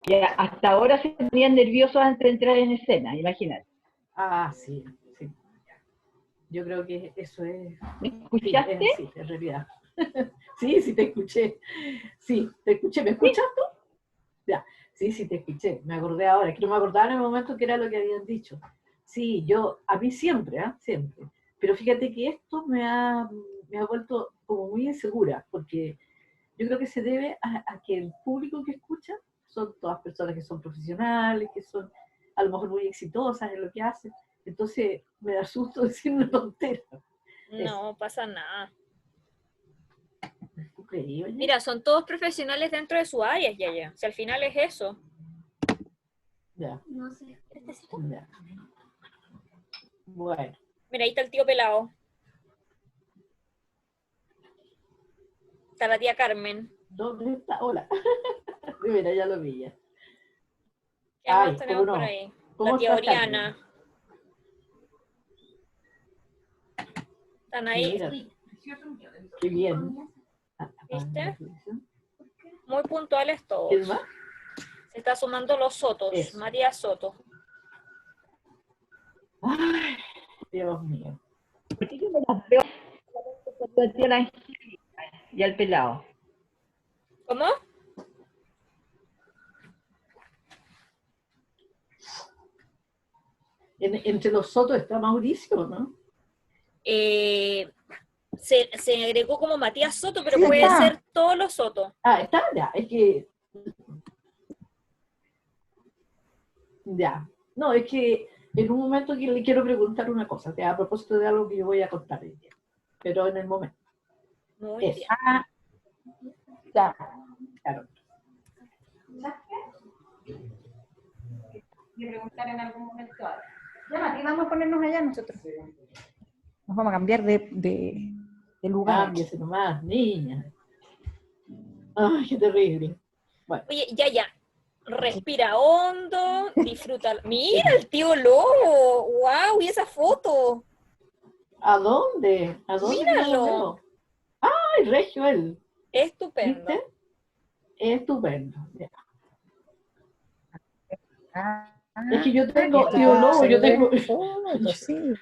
Ya, hasta ahora se ponían nerviosos antes de entrar en escena, imagínate. Ah, sí, sí. Yo creo que eso es... ¿Me escuchaste? Sí, en realidad. Sí, sí te escuché. Sí, te escuché. ¿Me escuchas tú? Ya. Sí, sí te escuché. Me acordé ahora. Es que no me acordaba en el momento que era lo que habían dicho. Sí, a mí siempre, ¿eh? Siempre. Pero fíjate que esto me ha vuelto como muy insegura, porque yo creo que se debe a que el público que escucha son todas personas que son profesionales, que son a lo mejor muy exitosas en lo que hacen. Entonces me da susto decir una tontera. No pasa nada. Increíble. Mira, son todos profesionales dentro de su área, ya. Si al final es eso. Ya. No sé. Ya. Bueno. Mira, ahí está el tío pelado. Está la tía Carmen. ¿Dónde está? Hola. Mira, ya lo vi ya. ¿Qué más Ay, tenemos ¿cómo por no? ahí? ¿Cómo La tía está Carmen? Oriana. Están ahí. Mira, qué bien. ¿Viste? Muy puntuales todos. ¿Quién más? Se está sumando los Sotos. Eso. María Soto. Ay, Dios mío. ¿Por qué yo me las veo a la Angélica y al pelado? ¿Cómo? Entre los Sotos está Mauricio, ¿no? Se agregó como Matías Soto, pero Sí, puede está. ser todos los Soto. Ah, está ya. Es que. Ya. No, es que en un momento que le quiero preguntar una cosa, a propósito de algo que yo voy a contar hoy día. Pero en el momento. Muy Eso. bien. Ah, ya. Claro. Y preguntar en algún momento algo. Ya, Mati, vamos a ponernos allá nosotros. Nos vamos a cambiar de lugar. Cámbiese nomás, niña. Ay, qué terrible. Bueno. Oye, ya. Respira hondo, disfruta. Mira el tío Lobo. ¡Wow! ¿Y esa foto? ¿A dónde? ¿A dónde? Míralo. No lo veo? ¡Ay, regio él! Estupendo. ¿Viste? Estupendo. Ya. Es que yo tengo, tío Lobo, yo tengo. Sí.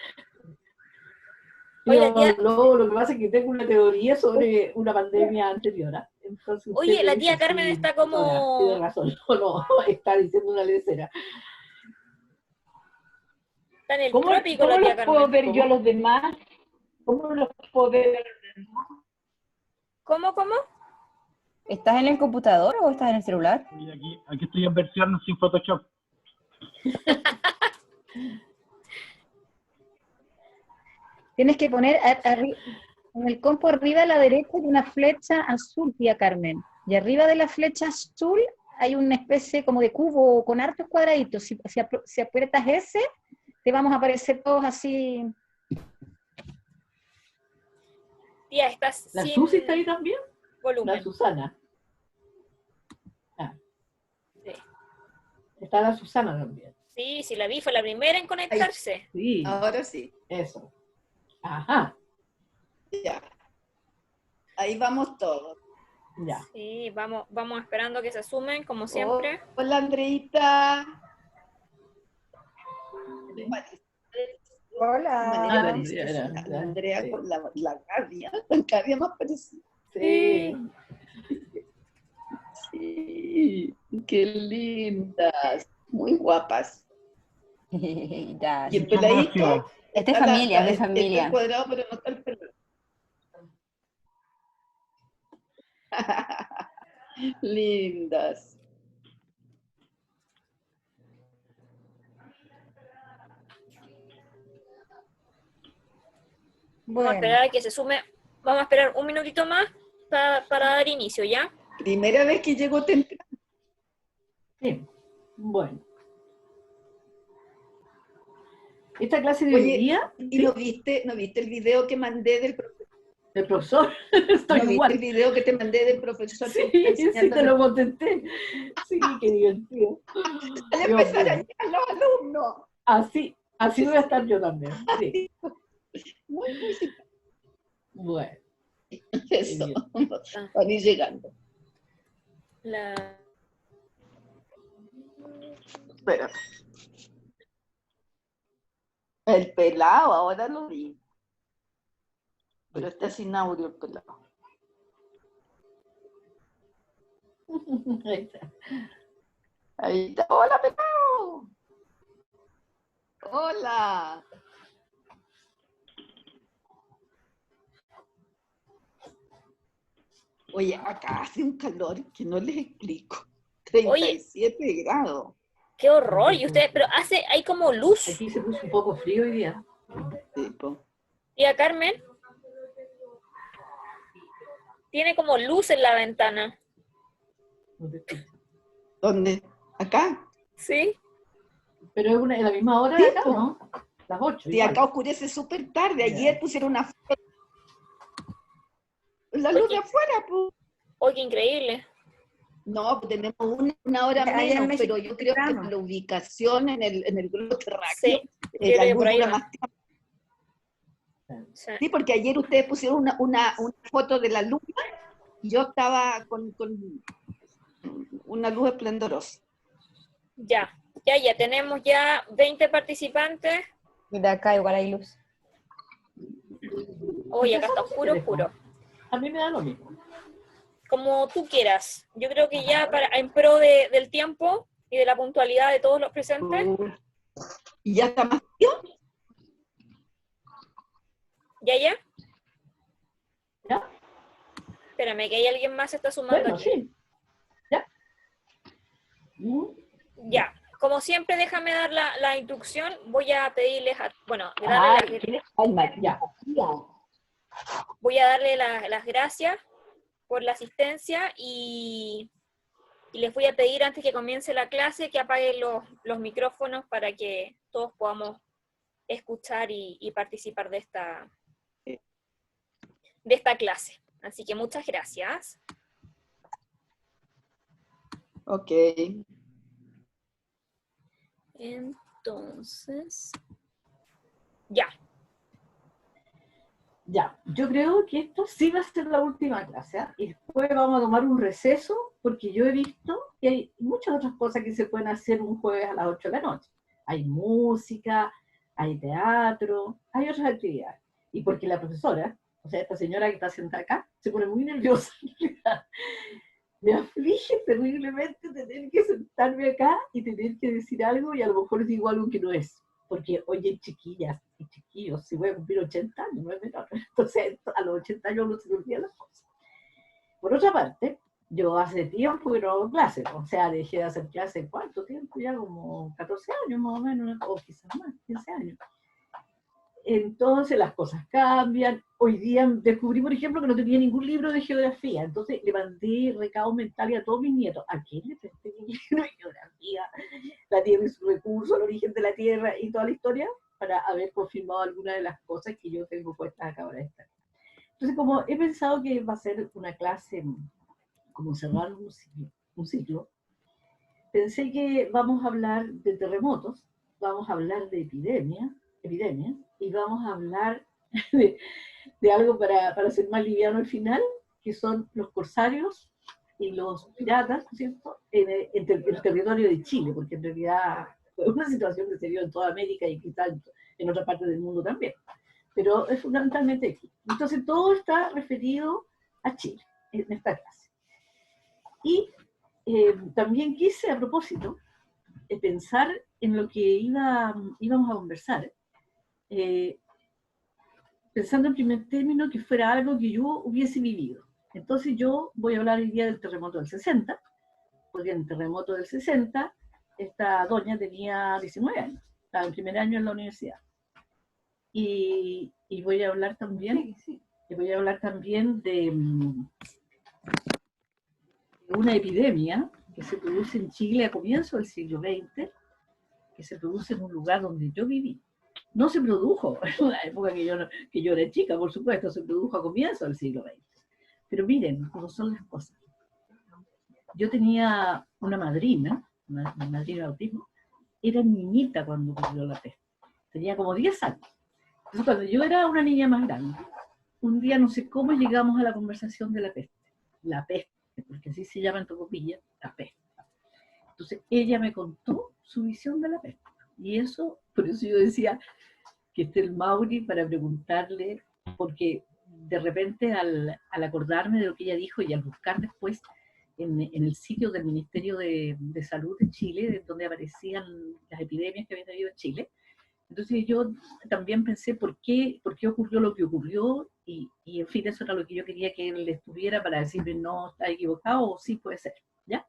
Oye, Tío Lobo, lo que pasa es que tengo una teoría sobre una pandemia anterior. ¿Ah? Entonces, Oye, usted la me tía dice, Carmen sí, está doctora, como... tiene razón. No, está diciendo una lecera. Está en el ¿Cómo, trópico cómo la tía los puedo Carmen. ver yo a los demás? ¿Cómo los puedo ver? ¿Cómo? ¿Estás en el computador o estás en el celular? Aquí estoy en versión sin Photoshop. Tienes que poner en el compo arriba a la derecha hay una flecha azul, tía Carmen. Y arriba de la flecha azul hay una especie como de cubo con hartos cuadraditos. Si aprietas ese, te vamos a aparecer todos así. Tía, estás ¿La sin Susi está ahí también? volumen. La Susana. Ah. Sí. Está la Susana también. Sí, la vi, fue la primera en conectarse. Sí. Ahora sí. Eso. Ajá. Ya. Ahí vamos todos. Ya. Sí, vamos esperando que se sumen, como siempre. Hola, Andreita. Hola. Andrea con la Gavia. La Gavia más parecida. Sí. Sí. Qué lindas. Muy guapas. Ya, Y el peladito. es de familia, es de familia. Está cuadrado, pero no está el pelo. Lindas. Vamos a esperar a que se sume. Vamos a esperar un minutito más para dar inicio, ¿ya? Primera vez que llego temprano. Sí. Bueno. Esta clase de hoy día. ¿Y no viste el video que mandé del profesor? ¿El profesor? Estoy ¿No igual. viste el video que te mandé del profesor? Sí, sí, te lo contesté. Sí, qué divertido. Al empezar a llegar los alumnos. Así voy a estar yo también. Sí. Muy simpático. Bueno. Eso, van a ir llegando. Espera. El pelado, ahora lo vi. Pero está sin audio el pelado. Ahí está. Ahí está. Hola, pelado. Hola. Oye, acá hace un calor que no les explico. 37 grados. Qué horror. Y ustedes, pero hay como luz. Aquí se puso un poco frío hoy día. Sí, po. Tía Carmen, tiene como luz en la ventana. No te escucho. ¿Dónde? ¿Acá? ¿Sí? Pero es en la misma hora Sí, de acá, po. ¿no? Las 8. Sí, acá oscurece súper tarde. Ayer pusieron una foto. La luz de afuera, pues. ¡Oye, qué increíble! No, pues tenemos una hora Allá en menos, México pero yo creo que temprano. la ubicación en el globo terráqueo, Sí, yo la creo que luz por ahí dura va. más tiempo. Sí. Sí, porque ayer ustedes pusieron una foto de la luna y yo estaba con una luz esplendorosa. Ya, tenemos ya 20 participantes. Mira, acá igual hay luz. Oye, acá está oscuro, oscuro. A mí me da lo mismo. Como tú quieras. Yo creo que ya en pro del tiempo y de la puntualidad de todos los presentes, ¿Y ya está más frío? ¿ya? ¿Ya? Espérame, que hay alguien más se está sumando Bueno, aquí. sí. ¿Ya? Ya, como siempre, déjame dar la instrucción. Voy a pedirles, Ya. voy a darle las gracias por la asistencia y les voy a pedir antes que comience la clase que apaguen los micrófonos para que todos podamos escuchar y participar de esta clase. Así que muchas gracias. Ok. Entonces, ya. Ya, yo creo que esto sí va a ser la última clase, ¿eh? Y después vamos a tomar un receso, porque yo he visto que hay muchas otras cosas que se pueden hacer un jueves a las 8 de la noche. Hay música, hay teatro, hay otras actividades. Y porque la profesora, o sea, esta señora que está sentada acá, se pone muy nerviosa. Me aflige terriblemente tener que sentarme acá y tener que decir algo y a lo mejor digo algo que no es. Porque, oye, chiquillas y chiquillos, si voy a cumplir 80 años, no es menor. Entonces, a los 80 años no se me olvidan las cosas. Por otra parte, yo hace tiempo que no hago clases, o sea, dejé de hacer clases, ¿cuánto tiempo? Ya como 14 años más o menos, o quizás más, 15 años. Entonces las cosas cambian. Hoy día descubrí, por ejemplo, que no tenía ningún libro de geografía, entonces le mandé recado mental a todos mis nietos. ¿A quién le presté mi libro de geografía? La Tierra y su recurso, el origen de la Tierra y toda la historia, para haber confirmado algunas de las cosas que yo tengo puestas acá ahora. Entonces, como he pensado que va a ser una clase como cerrar un ciclo, pensé que vamos a hablar de terremotos, vamos a hablar de epidemias, y vamos a hablar de algo para ser más liviano al final, que son los corsarios y los piratas, ¿no es cierto?, en el territorio de Chile, porque en realidad fue una situación que se vio en toda América y quizás en otra parte del mundo también, pero es fundamentalmente aquí. Entonces todo está referido a Chile en esta clase. Y también quise, a propósito, pensar en lo que íbamos a conversar, pensando en primer término que fuera algo que yo hubiese vivido. Entonces yo voy a hablar hoy día del terremoto del 60, porque en el terremoto del 60 esta doña tenía 19 años, estaba en primer año en la universidad. Y voy a hablar también, de una epidemia que se produce en Chile a comienzos del siglo XX, que se produce en un lugar donde yo viví. No se produjo en la época que yo era chica, por supuesto, se produjo a comienzos del siglo XX. Pero miren cómo son las cosas. Yo tenía una madrina de autismo, era niñita cuando ocurrió la peste. Tenía como 10 años. Entonces, cuando yo era una niña más grande, un día no sé cómo llegamos a la conversación de la peste. La peste, porque así se llama en Tocopilla, la peste. Entonces ella me contó su visión de la pesca. Y eso, por eso yo decía que esté el Mauri para preguntarle, porque de repente al acordarme de lo que ella dijo y al buscar después en el sitio del Ministerio de Salud de Chile, donde aparecían las epidemias que habían habido en Chile, entonces yo también pensé por qué ocurrió lo que ocurrió y en fin, eso era lo que yo quería que él estuviera para decirme no, está equivocado o sí puede ser, ¿ya?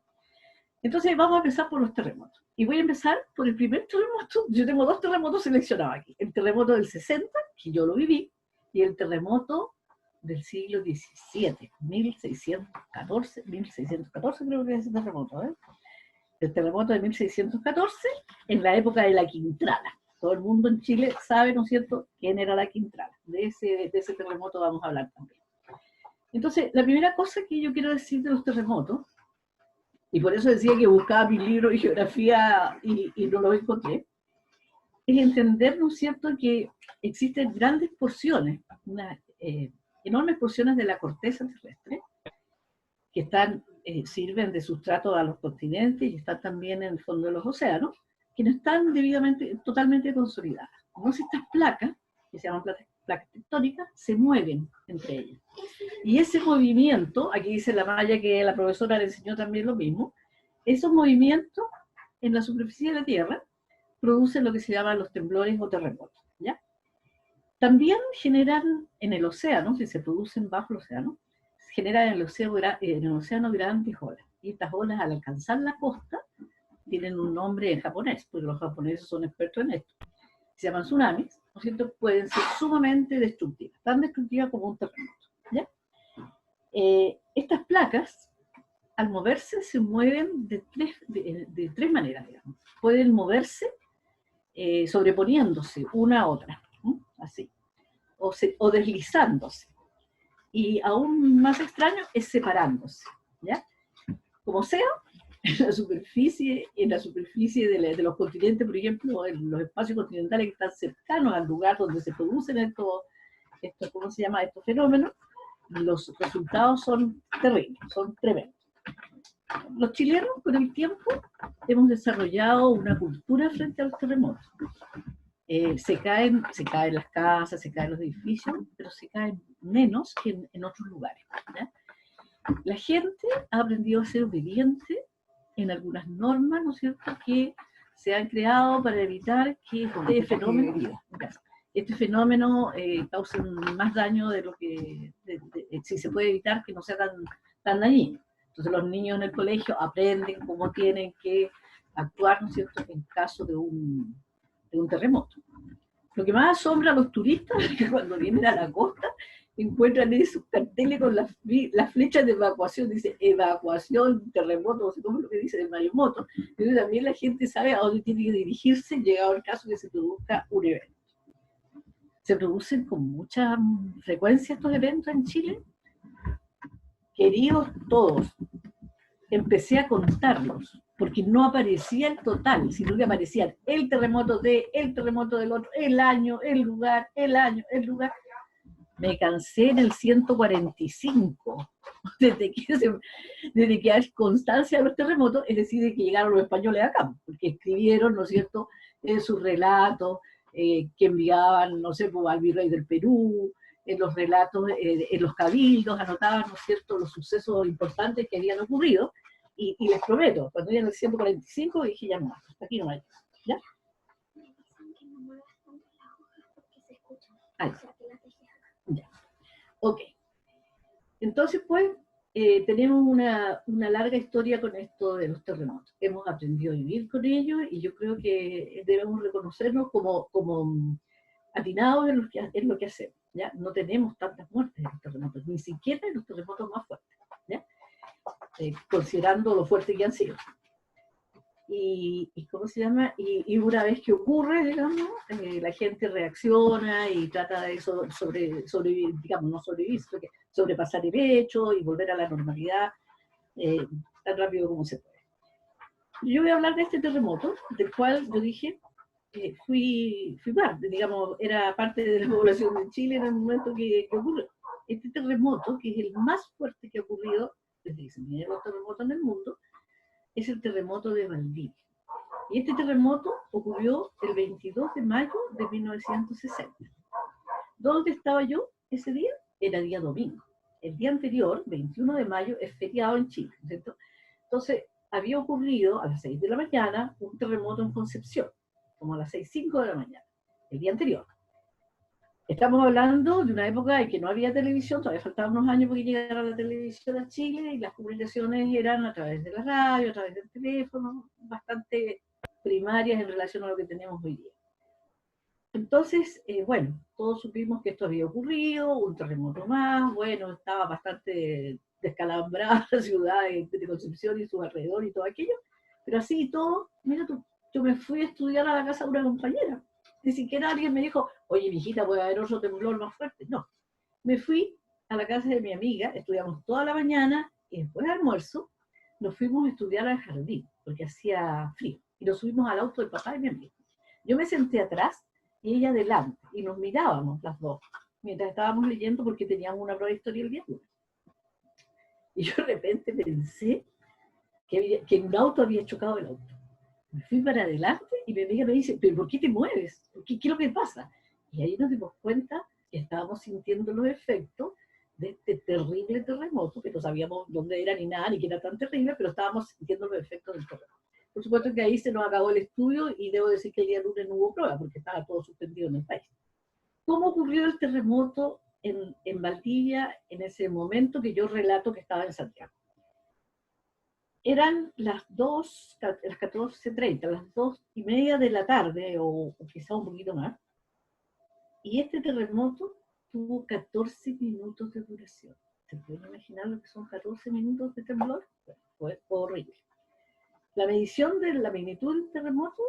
Entonces vamos a empezar por los terremotos. Y voy a empezar por el primer terremoto. Yo tengo 2 terremotos seleccionados aquí. El terremoto del 60, que yo lo viví, y el terremoto del siglo XVII, 1614 creo que es ese terremoto, ¿eh? El terremoto de 1614, en la época de la Quintrala. Todo el mundo en Chile sabe, ¿no es cierto?, quién era la Quintrala. De ese terremoto vamos a hablar también. Entonces, la primera cosa que yo quiero decir de los terremotos, y por eso decía que buscaba mis libros de geografía y no los encontré, es entender, ¿no es cierto?, que existen grandes porciones, enormes porciones de la corteza terrestre, que sirven de sustrato a los continentes y están también en el fondo de los océanos, que no están totalmente consolidadas. No sé, estas placas, que se llaman placas tectónicas, se mueven entre ellas. Y ese movimiento, aquí dice la Maya que la profesora le enseñó también lo mismo, esos movimientos en la superficie de la Tierra producen lo que se llaman los temblores o terremotos, ¿ya? También generan en el océano, si se producen bajo el océano, generan en el océano grandes olas. Y estas olas, al alcanzar la costa, tienen un nombre en japonés, porque los japoneses son expertos en esto. Se llaman tsunamis, ¿no es cierto? Pueden ser sumamente destructivas, tan destructivas como un terremoto, ¿ya? Estas placas, al moverse, se mueven de tres maneras, digamos. Pueden moverse sobreponiéndose una a otra, ¿no? Así, o deslizándose. Y aún más extraño es separándose, ¿ya? Como sea, en la superficie de los continentes, por ejemplo, en los espacios continentales que están cercanos al lugar donde se producen estos ¿cómo se llama?, estos fenómenos, los resultados son terribles, son tremendos. Los chilenos, con el tiempo, hemos desarrollado una cultura frente a los terremotos. Se caen las casas, se caen los edificios, pero se caen menos que en otros lugares, ¿ya? La gente ha aprendido a ser obediente en algunas normas, ¿no es cierto?, que se han creado para evitar que este fenómeno cause más daño de lo que, si se puede evitar que no sea tan dañino. Entonces los niños en el colegio aprenden cómo tienen que actuar, ¿no es cierto?, en caso de un terremoto. Lo que más asombra a los turistas es que cuando vienen a la costa encuentran esos carteles con las flechas de evacuación, dice evacuación, terremoto, no sé cómo es lo que dice de maremoto, pero también la gente sabe a dónde tiene que dirigirse llegado el caso que se produzca un evento. Se producen con mucha frecuencia estos eventos en Chile. Queridos todos, empecé a contarlos, porque no aparecía el total, sino que aparecían el terremoto del otro, el año, el lugar, el año, el lugar. Me cansé en el 145, desde que hay constancia de los terremotos, es decir, de que llegaron los españoles acá, porque escribieron, ¿no es cierto?, en sus relatos, que enviaban, no sé, al virrey del Perú, en los relatos, en los cabildos, anotaban, ¿no es cierto?, los sucesos importantes que habían ocurrido, y les prometo, cuando llegan el 145, dije, ya no, hasta aquí no hay, ¿ya? Ahí. Ya. Ok. Entonces, pues, tenemos una larga historia con esto de los terremotos. Hemos aprendido a vivir con ellos y yo creo que debemos reconocernos como atinados en lo que hacemos, ¿ya? No tenemos tantas muertes en los terremotos, ni siquiera en los terremotos más fuertes, ¿ya? Considerando lo fuertes que han sido. Y ¿cómo se llama? Y una vez que ocurre, digamos, la gente reacciona y trata de sobrevivir, digamos, no sobrevivir, sino que sobrepasar el hecho y volver a la normalidad tan rápido como se puede. Yo voy a hablar de este terremoto, del cual yo dije, fui parte, digamos, era parte de la población de Chile en el momento que ocurrió. Este terremoto, que es el más fuerte que ha ocurrido desde que se midieron los terremotos en el mundo, es el terremoto de Valdivia. Y este terremoto ocurrió el 22 de mayo de 1960. ¿Dónde estaba yo ese día? Era día domingo. El día anterior, 21 de mayo, es feriado en Chile, ¿cierto? Entonces, había ocurrido a las 6 de la mañana un terremoto en Concepción, como a las 6:05 de la mañana, el día anterior. Estamos hablando de una época en que no había televisión, todavía faltaban unos años porque llegara la televisión a Chile y las comunicaciones eran a través de la radio, a través del teléfono, bastante primarias en relación a lo que tenemos hoy día. Entonces, bueno, todos supimos que esto había ocurrido, un terremoto más, bueno, estaba bastante descalambrada la ciudad de Concepción y sus alrededores y todo aquello, pero así y todo, mira tú, yo me fui a estudiar a la casa de una compañera. Ni siquiera alguien me dijo, oye, mijita, puede haber otro temblor más fuerte. No, me fui a la casa de mi amiga, estudiamos toda la mañana y después del almuerzo nos fuimos a estudiar al jardín, porque hacía frío, y nos subimos al auto del papá de mi amiga. Yo me senté atrás y ella adelante, y nos mirábamos las dos, mientras estábamos leyendo porque teníamos una prueba de historia el día lunes. Y yo de repente pensé que un auto había chocado el auto. Me fui para adelante y mi amiga me dice, ¿pero por qué te mueves? ¿Qué es lo que pasa? Y ahí nos dimos cuenta que estábamos sintiendo los efectos de este terrible terremoto, que no sabíamos dónde era ni nada, ni que era tan terrible, pero estábamos sintiendo los efectos del terremoto. Por supuesto que ahí se nos acabó el estudio y debo decir que el día lunes no hubo prueba porque estaba todo suspendido en el país. ¿Cómo ocurrió el terremoto en Valdivia en ese momento que yo relato que estaba en Santiago? Eran las 14:30, las 2:30 de la tarde, o quizá un poquito más, y este terremoto tuvo 14 minutos de duración. ¿Se pueden imaginar lo que son 14 minutos de temblor? Bueno, fue horrible. La medición de la magnitud del terremoto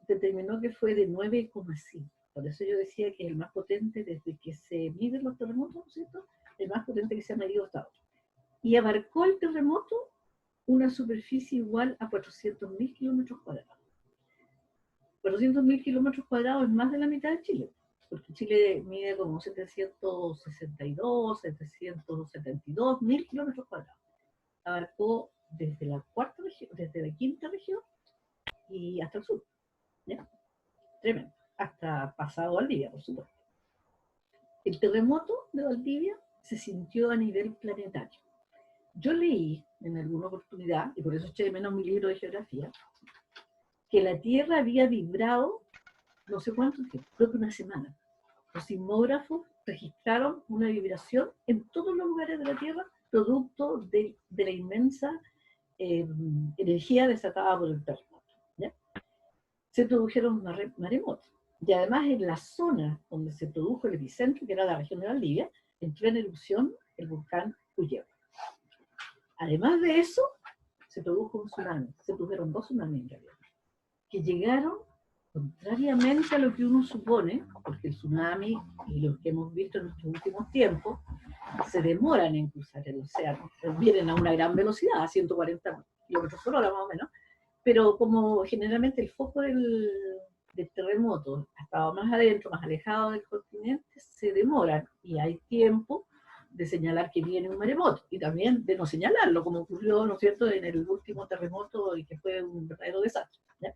determinó que fue de 9,5. Por eso yo decía que es el más potente desde que se miden los terremotos, ¿cierto? El más potente que se ha medido hasta ahora. Y abarcó el terremoto una superficie igual a 400.000 kilómetros cuadrados. 400.000 kilómetros cuadrados es más de la mitad de Chile, porque Chile mide como 762.000 kilómetros cuadrados. Abarcó desde la cuarta región, desde la quinta región y hasta el sur. ¿Ya? Tremendo. Hasta pasado Valdivia, por supuesto. El terremoto de Valdivia se sintió a nivel planetario. Yo leí en alguna oportunidad, y por eso eché de menos mi libro de geografía, que la Tierra había vibrado no sé cuánto tiempo, creo que una semana. Los sismógrafos registraron una vibración en todos los lugares de la Tierra, producto de la inmensa energía desatada por el terremoto. ¿Ya? Se produjeron maremotos. Y además en la zona donde se produjo el epicentro, que era la región de Valdivia, entró en erupción el volcán Uyehue. Además de eso, se produjo un tsunami. Se produjeron 2 tsunamis en realidad, que llegaron contrariamente a lo que uno supone, porque el tsunami y los que hemos visto en estos últimos tiempos se demoran en cruzar el océano. Vienen a una gran velocidad, a 140 kilómetros por hora más o menos, pero como generalmente el foco del terremoto ha estado más adentro, más alejado del continente, se demoran y hay tiempo de señalar que viene un maremoto y también de no señalarlo, como ocurrió, ¿no es cierto?, en el último terremoto y que fue un verdadero desastre. ¿Ya?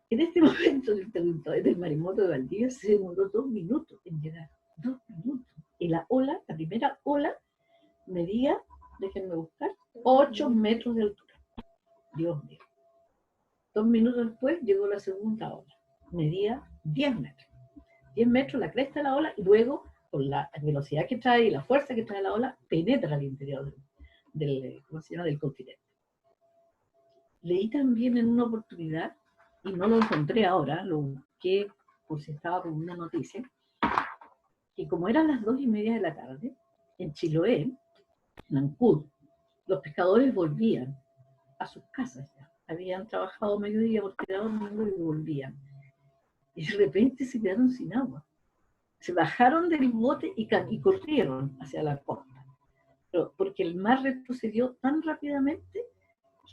En este momento del maremoto de Valdivia se demoró 2 minutos en llegar. 2 minutos. Y la ola, la primera ola, medía, déjenme buscar, 8 metros de altura. Dios mío. 2 minutos después llegó la segunda ola. Medía 10 metros. 10 metros la cresta de la ola y luego, con la velocidad que trae y la fuerza que trae la ola, penetra al interior del continente. Leí también en una oportunidad, y no lo encontré ahora, lo busqué por si estaba con una noticia, que como eran las 2:30 de la tarde, en Chiloé, en Ancud, los pescadores volvían a sus casas ya. Habían trabajado mediodía porque era domingo y volvían. Y de repente se quedaron sin agua. Se bajaron del bote y corrieron hacia la costa. Pero porque el mar retrocedió tan rápidamente,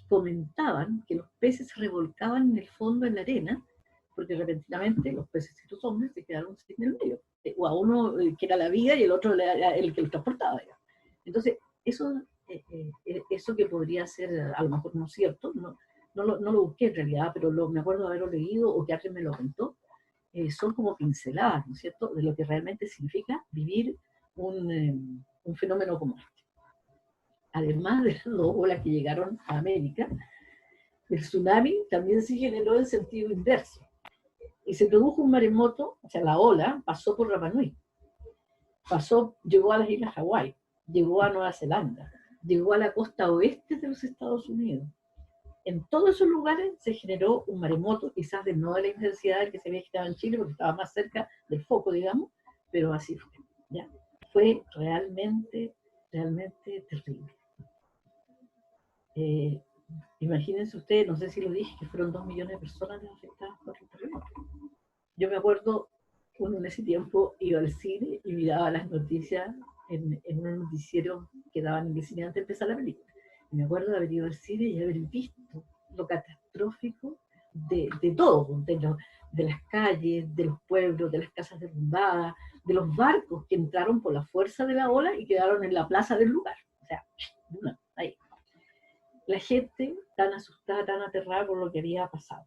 comentaban que los peces se revolcaban en el fondo, en la arena, porque repentinamente los pececitos hombres se quedaron sin el medio. O a uno que era la vida y el otro el que los transportaba. Digamos. Entonces, eso que podría ser a lo mejor no cierto, no no lo busqué en realidad, pero me acuerdo de haberlo leído o que alguien me lo contó, son como pinceladas, ¿no es cierto?, de lo que realmente significa vivir un fenómeno como este. Además de las dos olas que llegaron a América, el tsunami también se generó en sentido inverso. Y se produjo un maremoto, o sea, la ola pasó por Rapa Nui, llegó a las Islas Hawái, llegó a Nueva Zelanda, llegó a la costa oeste de los Estados Unidos. En todos esos lugares se generó un maremoto, quizás no de la intensidad que se había generado en Chile, porque estaba más cerca del foco, digamos, pero así fue. ¿Ya? Fue realmente, realmente terrible. Imagínense ustedes, no sé si lo dije, que fueron 2 millones de personas afectadas por el terremoto. Yo me acuerdo, uno en ese tiempo iba al cine y miraba las noticias en un noticiero que daban en el cine antes de empezar la película. Y me acuerdo de haber ido al cine y haber visto lo catastrófico de todo, de las calles, de los pueblos, de las casas derrumbadas, de los barcos que entraron por la fuerza de la ola y quedaron en la plaza del lugar. O sea, ahí. La gente tan asustada, tan aterrada por lo que había pasado.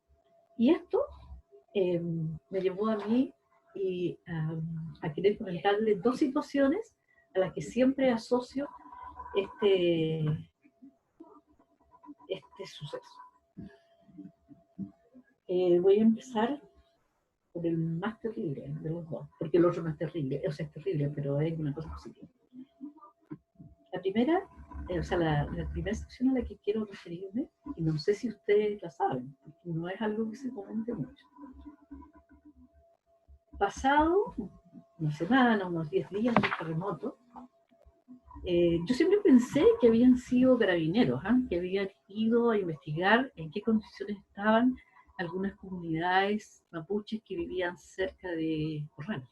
Y esto me llevó a mí a querer comentarles dos situaciones a las que siempre asocio este suceso. Voy a empezar por el más terrible de los dos, porque el otro no es terrible, o sea, es terrible, pero es una cosa positiva. La primera, la primera sección a la que quiero referirme, y no sé si ustedes la saben, porque no es algo que se comente mucho. Pasado una semana, unos 10 días del terremoto, yo siempre pensé que habían sido carabineros, que habían ido a investigar en qué condiciones estaban algunas comunidades mapuches que vivían cerca de Corral.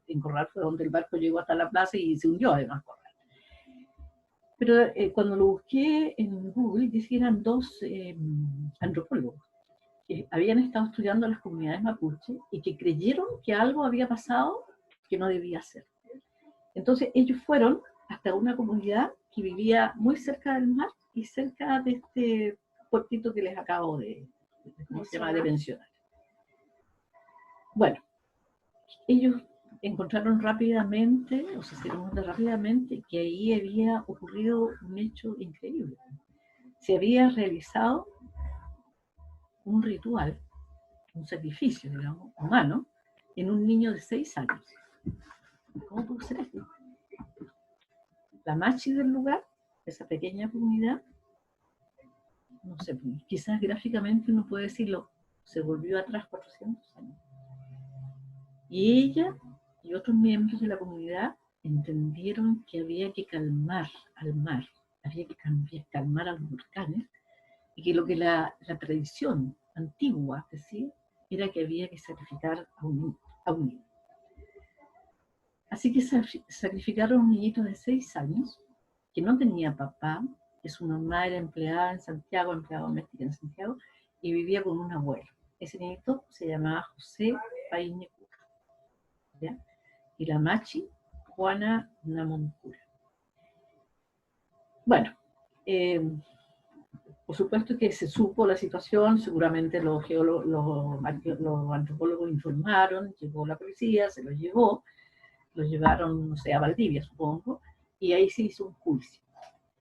En Corral fue donde el barco llegó hasta la plaza y se hundió además Corral. Pero cuando lo busqué en Google, dice que eran dos antropólogos que habían estado estudiando a las comunidades mapuches y que creyeron que algo había pasado que no debía ser. Entonces ellos fueron hasta una comunidad que vivía muy cerca del mar y cerca de este puertito que les acabo de mencionar. Bueno, ellos encontraron rápidamente, o se dieron cuenta rápidamente, que ahí había ocurrido un hecho increíble. Se había realizado un ritual, un sacrificio, digamos, humano, en un niño de 6 años. ¿Cómo puede ser esto? La machi del lugar, esa pequeña comunidad, no sé, quizás gráficamente uno puede decirlo, se volvió atrás 400 años. Y ella y otros miembros de la comunidad entendieron que había que calmar al mar, había que calmar a los volcanes, y que lo que la tradición antigua decía era que había que sacrificar a un niño. Así que sacrificaron a un niñito de 6 años, que no tenía papá, que su mamá era empleada en Santiago, empleada doméstica en Santiago, y vivía con un abuelo. Ese niñito se llamaba José Pañecura, ¿ya? Y la machi, Juana Namoncura. Bueno, por supuesto que se supo la situación, seguramente los antropólogos informaron, llegó la policía, se los llevó, los llevaron, no sé, a Valdivia, supongo, y ahí se hizo un juicio.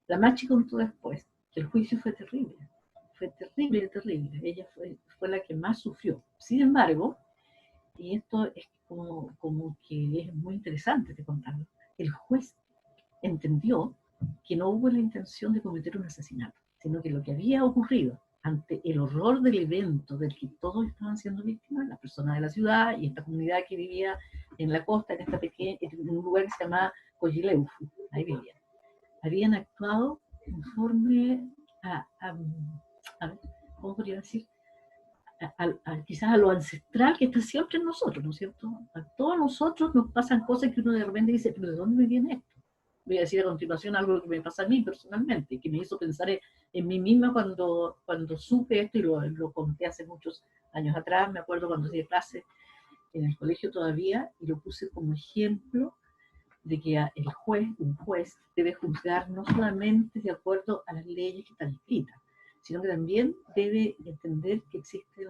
La machi contó después que el juicio fue terrible, terrible. Ella fue la que más sufrió. Sin embargo, y esto es como que es muy interesante de contarlo, el juez entendió que no hubo la intención de cometer un asesinato, sino que lo que había ocurrido ante el horror del evento del que todos estaban siendo víctimas, las personas de la ciudad y esta comunidad que vivía en la costa, en un lugar que se llamaba Coyileufu, ahí vivían, habían actuado conforme a ver, ¿cómo podría decir? Quizás a lo ancestral que está siempre en nosotros, ¿no es cierto? A todos nosotros nos pasan cosas que uno de repente dice, pero ¿de dónde me viene esto? Voy a decir a continuación algo que me pasa a mí personalmente, que me hizo pensar en mí misma cuando supe esto, y lo conté hace muchos años atrás. Me acuerdo cuando hacía clase en el colegio todavía, y lo puse como ejemplo de que un juez debe juzgar no solamente de acuerdo a las leyes que están escritas, sino que también debe entender que existen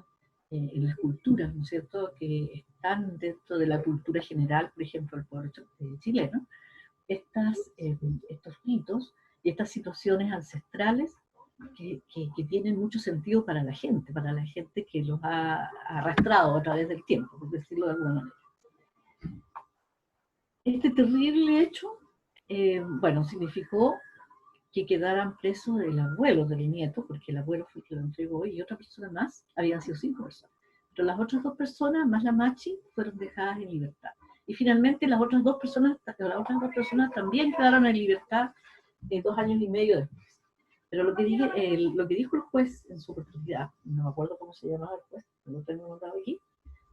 en las culturas, ¿no es cierto?, que están dentro de la cultura general, por ejemplo, el pueblo chileno, estos mitos y estas situaciones ancestrales que tienen mucho sentido para la gente que los ha arrastrado a través del tiempo, por decirlo de alguna manera. Este terrible hecho, bueno, significó que quedaran presos el abuelo del nieto, porque el abuelo fue el que lo entregó, y otra persona más, habían sido 5 personas. Pero las otras 2 personas, más la Machi, fueron dejadas en libertad. Y finalmente las otras dos personas también quedaron en libertad 2 años y medio después. Pero lo que dijo el juez en su oportunidad, no me acuerdo cómo se llamaba el juez, no lo tengo anotado aquí,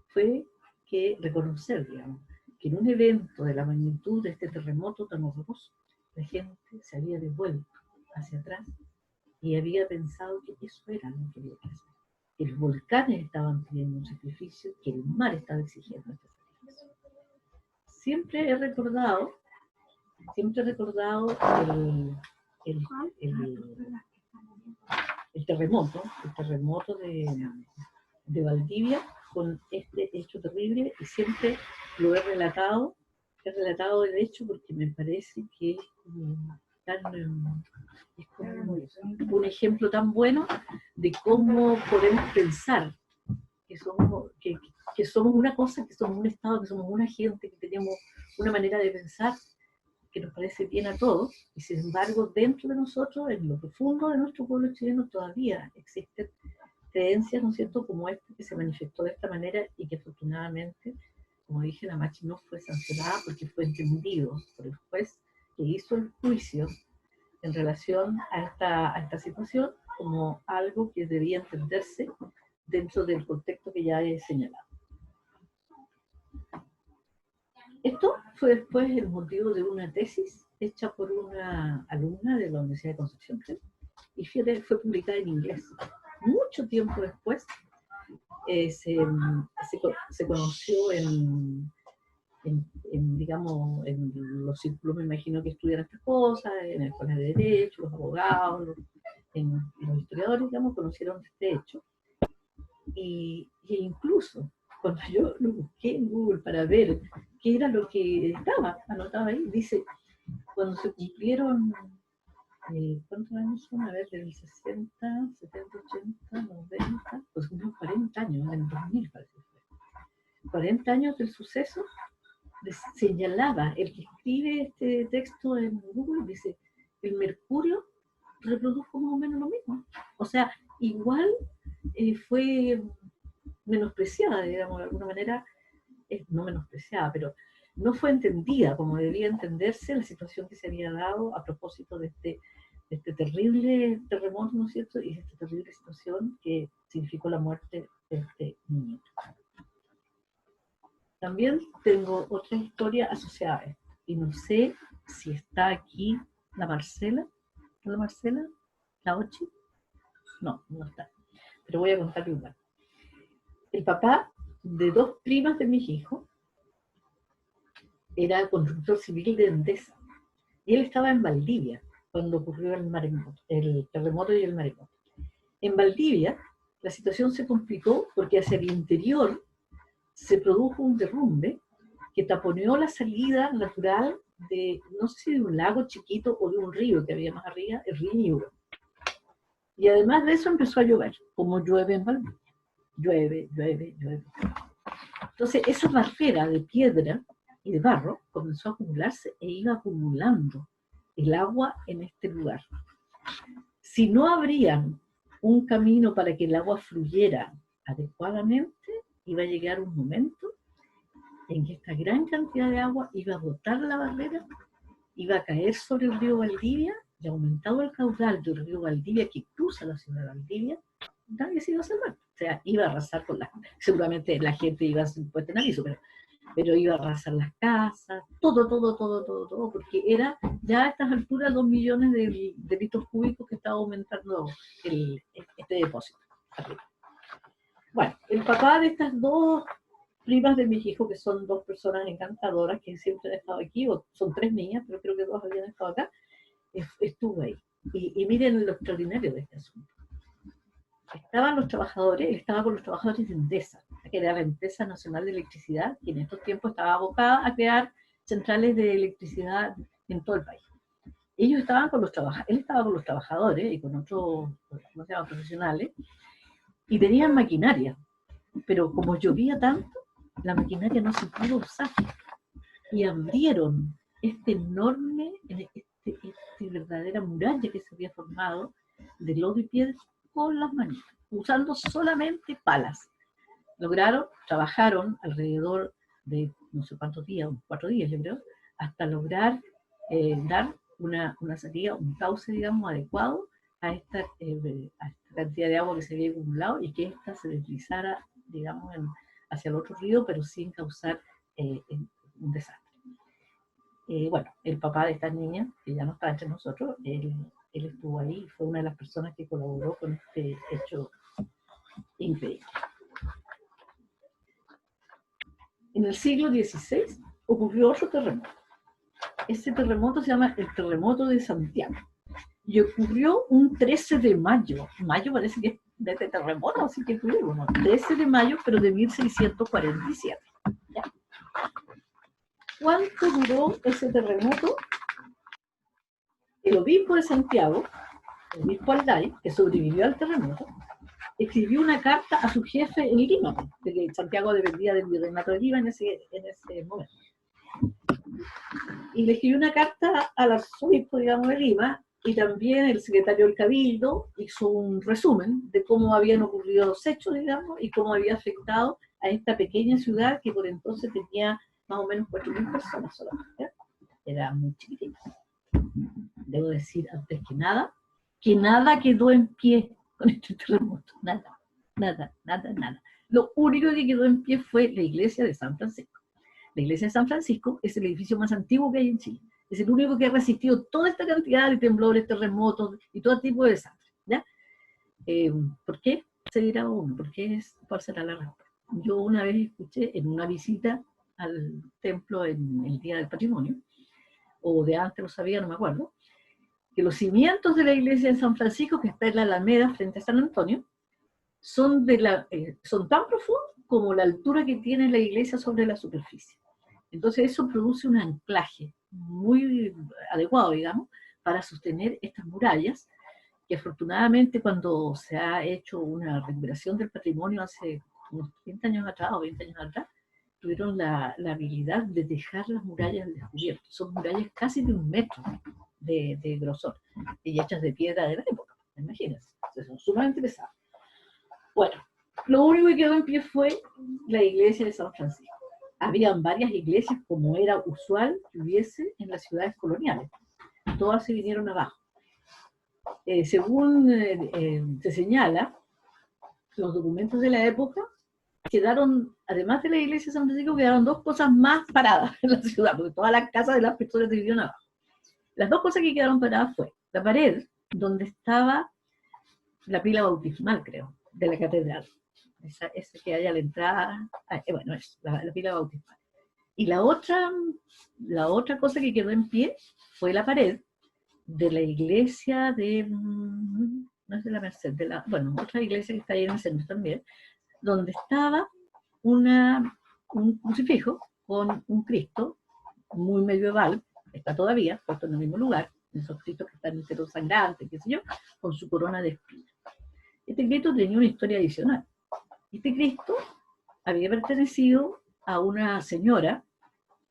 fue que reconocer, digamos, que en un evento de la magnitud de este terremoto tan horroroso, la gente se había devuelto hacia atrás y había pensado que eso era lo que había que hacer. Que los volcanes estaban pidiendo un sacrificio, que el mar estaba exigiendo este sacrificio. Siempre he recordado el terremoto de Valdivia con este hecho terrible, y siempre lo he relatado el hecho porque me parece que es como un ejemplo tan bueno de cómo podemos pensar que somos una cosa, que somos un Estado, que somos una gente, que tenemos una manera de pensar que nos parece bien a todos, y sin embargo dentro de nosotros, en lo profundo de nuestro pueblo chileno, todavía existen creencias, ¿no es cierto?, como esta que se manifestó de esta manera y que afortunadamente, como dije, la Machi no fue sancionada porque fue entendido por el juez que hizo el juicio en relación a esta situación como algo que debía entenderse dentro del contexto que ya he señalado. Esto fue después el motivo de una tesis hecha por una alumna de la Universidad de Concepción, y fue publicada en inglés. Mucho tiempo después se conoció digamos, en los círculos, me imagino, que estudian estas cosas, en la escuela de Derecho, los abogados, los historiadores, digamos, conocieron este hecho. E incluso cuando yo lo busqué en Google para ver qué era lo que estaba anotado ahí, dice, cuando se cumplieron, ¿cuántos años son? A ver, del 60, 70, 80, 90, pues unos 40 años, en el 2000 parece que fue. 40 años del suceso, señalaba, el que escribe este texto en Google, dice, el mercurio reprodujo más o menos lo mismo. O sea, igual fue menospreciada, digamos, de alguna manera, no menospreciada, pero no fue entendida como debía entenderse la situación que se había dado a propósito de este terrible terremoto, ¿no es cierto?, y de esta terrible situación que significó la muerte de este niño. También tengo otra historia asociada a esto, y no sé si está aquí la Marcela. ¿La Marcela? ¿La Ochi? No, no está. Pero voy a contar igual. El papá de 2 primas de mis hijos era constructor civil de Endesa, y él estaba en Valdivia cuando ocurrió el terremoto y el maremoto. En Valdivia la situación se complicó porque hacia el interior se produjo un derrumbe que taponeó la salida natural de, no sé si de un lago chiquito o de un río que había más arriba, el río Ñuble. Y además de eso empezó a llover, como llueve en Valdivia. Llueve. Entonces esa barrera de piedra y de barro comenzó a acumularse e iba acumulando el agua en este lugar. Si no abrían un camino para que el agua fluyera adecuadamente, iba a llegar un momento en que esta gran cantidad de agua iba a botar la barrera, iba a caer sobre el río Valdivia, y aumentado el caudal del río Valdivia que cruza la ciudad de Valdivia, nadie se iba a salvar. O sea, iba a arrasar con seguramente la gente iba a ser puesta en aviso, pero iba a arrasar las casas, todo, porque era ya a estas alturas 2 millones de litros cúbicos que estaba aumentando este depósito. Bueno, el papá de estas 2 primas de mis hijos, que son 2 personas encantadoras que siempre han estado aquí, o son 3 niñas, pero creo que 2 habían estado acá, estuvo ahí. Y miren lo extraordinario de este asunto. estaban los trabajadores, él estaba con los trabajadores de Endesa, que era la Empresa Nacional de Electricidad, que en estos tiempos estaba abocada a crear centrales de electricidad en todo el país. Ellos estaban con los trabajadores, él estaba con los trabajadores y con otros, ¿cómo se llama?, profesionales, y tenían maquinaria, pero como llovía tanto, la maquinaria no se pudo usar, y abrieron este enorme, verdadera muralla que se había formado de lodo y piedra con las manitas, usando solamente palas. Lograron, trabajaron alrededor de no sé cuántos días, 4 días yo creo, hasta lograr dar una salida, un cauce, digamos, adecuado a esta cantidad de agua que se había acumulado y que ésta se deslizara, digamos, hacia el otro río, pero sin causar un desastre. Bueno, el papá de esta niña, que ya no está entre nosotros, él estuvo ahí, fue una de las personas que colaboró con este hecho increíble. En el siglo XVI ocurrió otro terremoto. Ese terremoto se llama el terremoto de Santiago. Y ocurrió un 13 de mayo. Mayo parece que es de este terremoto, así que ocurrió, bueno, 13 de mayo, pero de 1647. ¿Ya? ¿Cuánto duró ese terremoto? El obispo de Santiago, el obispo Alday, que sobrevivió al terremoto, escribió una carta a su jefe en Lima, de que Santiago dependía del virreinato de Lima en ese momento. Y le escribió una carta al arzobispo, digamos, de Lima, y también el secretario del Cabildo hizo un resumen de cómo habían ocurrido los hechos, digamos, y cómo había afectado a esta pequeña ciudad que por entonces tenía más o menos 4.000 personas solamente. Era muy chiquitita. Debo decir, antes que nada quedó en pie con este terremoto. Nada. Lo único que quedó en pie fue la iglesia de San Francisco. La iglesia de San Francisco es el edificio más antiguo que hay en Chile. Es el único que ha resistido toda esta cantidad de temblores, terremotos y todo tipo de desastres. ¿Ya? ¿Por qué? Se dirá uno, ¿cuál será la razón? Yo una vez escuché en una visita al templo en el Día del Patrimonio, o de antes lo sabía, no me acuerdo, que los cimientos de la iglesia de San Francisco, que está en la Alameda frente a San Antonio, son tan profundos como la altura que tiene la iglesia sobre la superficie. Entonces eso produce un anclaje muy adecuado, digamos, para sostener estas murallas, que afortunadamente cuando se ha hecho una recuperación del patrimonio hace unos 30 años atrás o 20 años atrás, tuvieron la habilidad de dejar las murallas al descubierto. Son murallas casi de 1 metro de grosor, y hechas de piedra de la época, imagínense, son sumamente pesadas. Bueno, lo único que quedó en pie fue la iglesia de San Francisco. Habían varias iglesias, como era usual que hubiese en las ciudades coloniales. Todas se vinieron abajo. Según se señala, los documentos de la época, quedaron, además de la iglesia de San Francisco, quedaron 2 cosas más paradas en la ciudad, porque todas las casas de las personas se vinieron abajo. Las 2 cosas que quedaron paradas fue la pared donde estaba la pila bautismal, creo, de la catedral. Esa que hay a la entrada, bueno, es la pila bautismal. Y la otra cosa que quedó en pie fue la pared de la iglesia de, no es de la Merced, bueno, otra iglesia que está ahí en el centro también, donde estaba un crucifijo con un Cristo muy medieval, está todavía puesto en el mismo lugar, esos Cristos que están enteros sangrantes, qué sé yo, con su corona de espinas. Este Cristo tenía una historia adicional. Este Cristo había pertenecido a una señora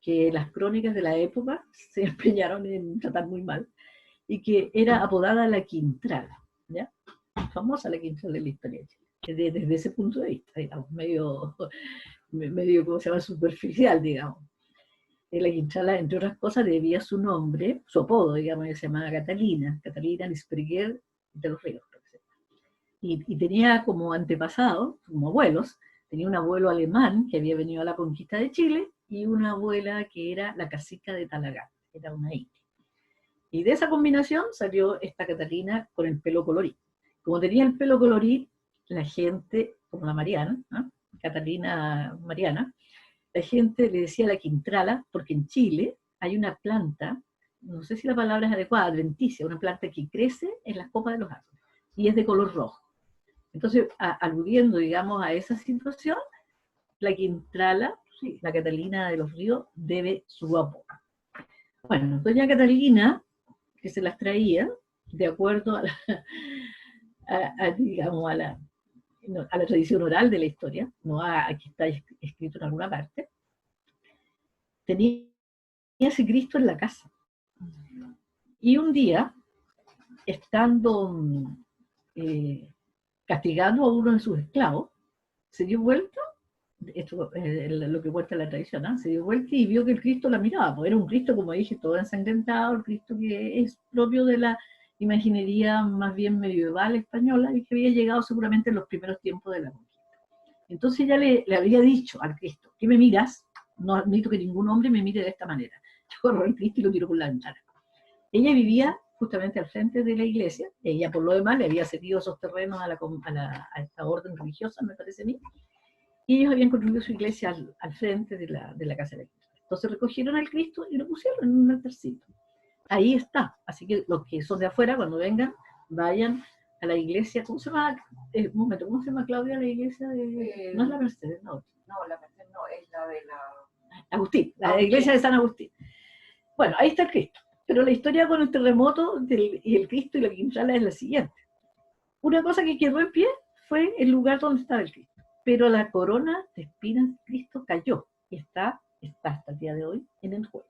que las crónicas de la época se empeñaron en tratar muy mal, y que era apodada la Quintrala, ¿ya? Famosa la Quintrala de la historia, desde ese punto de vista, digamos, medio, ¿cómo se llama?, superficial, digamos. La Quintrala, entre otras cosas, debía su nombre, su apodo, digamos, que se llamaba Catalina Lisperguer de los Ríos. Y tenía como antepasado, como abuelos, tenía un abuelo alemán que había venido a la conquista de Chile y una abuela que era la cacica de Talagante, era una india. Y de esa combinación salió esta Catalina con el pelo colorido. Como tenía el pelo colorido, la gente, como la Mariana, ¿no?, Catalina Mariana, la gente le decía la Quintrala, porque en Chile hay una planta, no sé si la palabra es adecuada, adventicia, una planta que crece en las copas de los árboles, y es de color rojo. Entonces, aludiendo, digamos, a esa situación, la Quintrala, sí, la Catalina de los Ríos, debe su apodo. Bueno, doña Catalina, que se las traía, de acuerdo a digamos, a la tradición oral de la historia, no a que está escrito en alguna parte, tenía ese Cristo en la casa. Y un día, estando castigando a uno de sus esclavos, se dio vuelta, esto es lo que cuenta la tradición, ¿eh? Se dio vuelta y vio que el Cristo la miraba, pues era un Cristo, como dije, todo ensangrentado, el Cristo que es propio de la imaginería más bien medieval española y que había llegado seguramente en los primeros tiempos de la conquista. Entonces ella le había dicho al Cristo, ¿qué me miras? No admito que ningún hombre me mire de esta manera. Yo agarró al Cristo y lo tiró por la ventana. Ella vivía justamente al frente de la iglesia, ella por lo demás le había cedido esos terrenos a esta orden religiosa, me parece a mí, y ellos habían construido su iglesia al frente de la casa de la iglesia. Entonces recogieron al Cristo y lo pusieron en un altarcito. Ahí está, así que los que son de afuera, cuando vengan, vayan a la iglesia, ¿cómo se llama? Un momento, ¿cómo se llama, Claudia, la iglesia de...? No es la Mercedes, no. No, la Mercedes no, es la de la... Agustín, la iglesia de San Agustín. Bueno, ahí está el Cristo. Pero la historia con el terremoto y el Cristo y la Quintrala es la siguiente. Una cosa que quedó en pie fue el lugar donde estaba el Cristo. Pero la corona de espinas de Cristo cayó y está hasta el día de hoy en el cuello.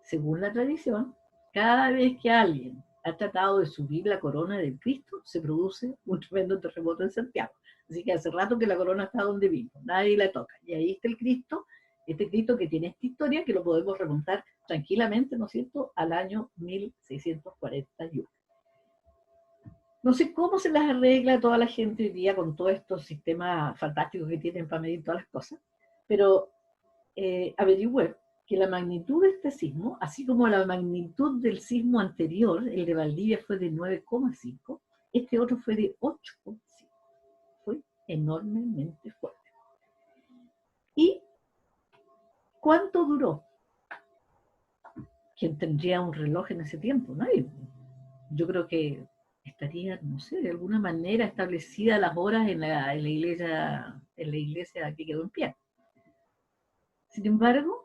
Según la tradición, cada vez que alguien ha tratado de subir la corona del Cristo, se produce un tremendo terremoto en Santiago. Así que hace rato que la corona está donde vino, nadie la toca. Y ahí está el Cristo, este Cristo que tiene esta historia, que lo podemos remontar tranquilamente, ¿no es cierto?, al año 1641. No sé cómo se las arregla a toda la gente hoy día con todos estos sistemas fantásticos que tienen para medir todas las cosas, pero averigüé que la magnitud de este sismo, así como la magnitud del sismo anterior, el de Valdivia fue de 9,5, este otro fue de 8,5. Fue enormemente fuerte. ¿Y cuánto duró? ¿Quién tendría un reloj en ese tiempo? Nadie. Yo creo que estaría, no sé, de alguna manera establecida las horas en la iglesia que quedó en pie. Sin embargo,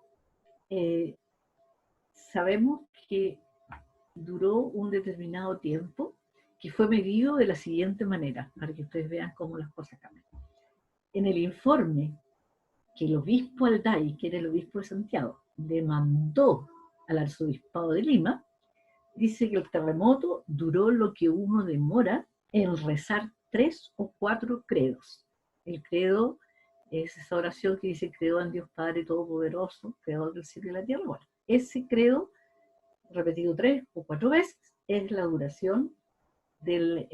sabemos que duró un determinado tiempo que fue medido de la siguiente manera, para que ustedes vean cómo las cosas cambian. En el informe que el obispo Alday, que era el obispo de Santiago, le mandó al arzobispado de Lima, dice que el terremoto duró lo que uno demora en rezar 3 o 4 credos. El credo es esa oración que dice, creo en Dios Padre Todopoderoso, creador del cielo y la tierra. Bueno, ese credo, repetido 3 o 4 veces, es la duración del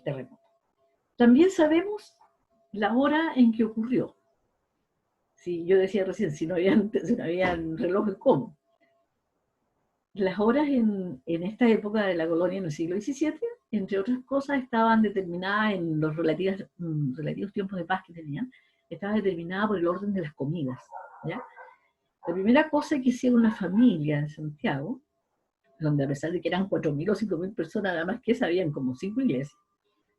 terremoto. También sabemos la hora en que ocurrió. Si yo decía recién, si no habían relojes, ¿cómo? Las horas en esta época de la colonia en el siglo XVII, entre otras cosas, estaban determinadas en los relativos tiempos de paz que tenían, estaba determinada por el orden de las comidas, ¿ya? La primera cosa que hacía una familia en Santiago, donde a pesar de que eran 4.000 o 5.000 personas, nada más que sabían como 5 iglesias,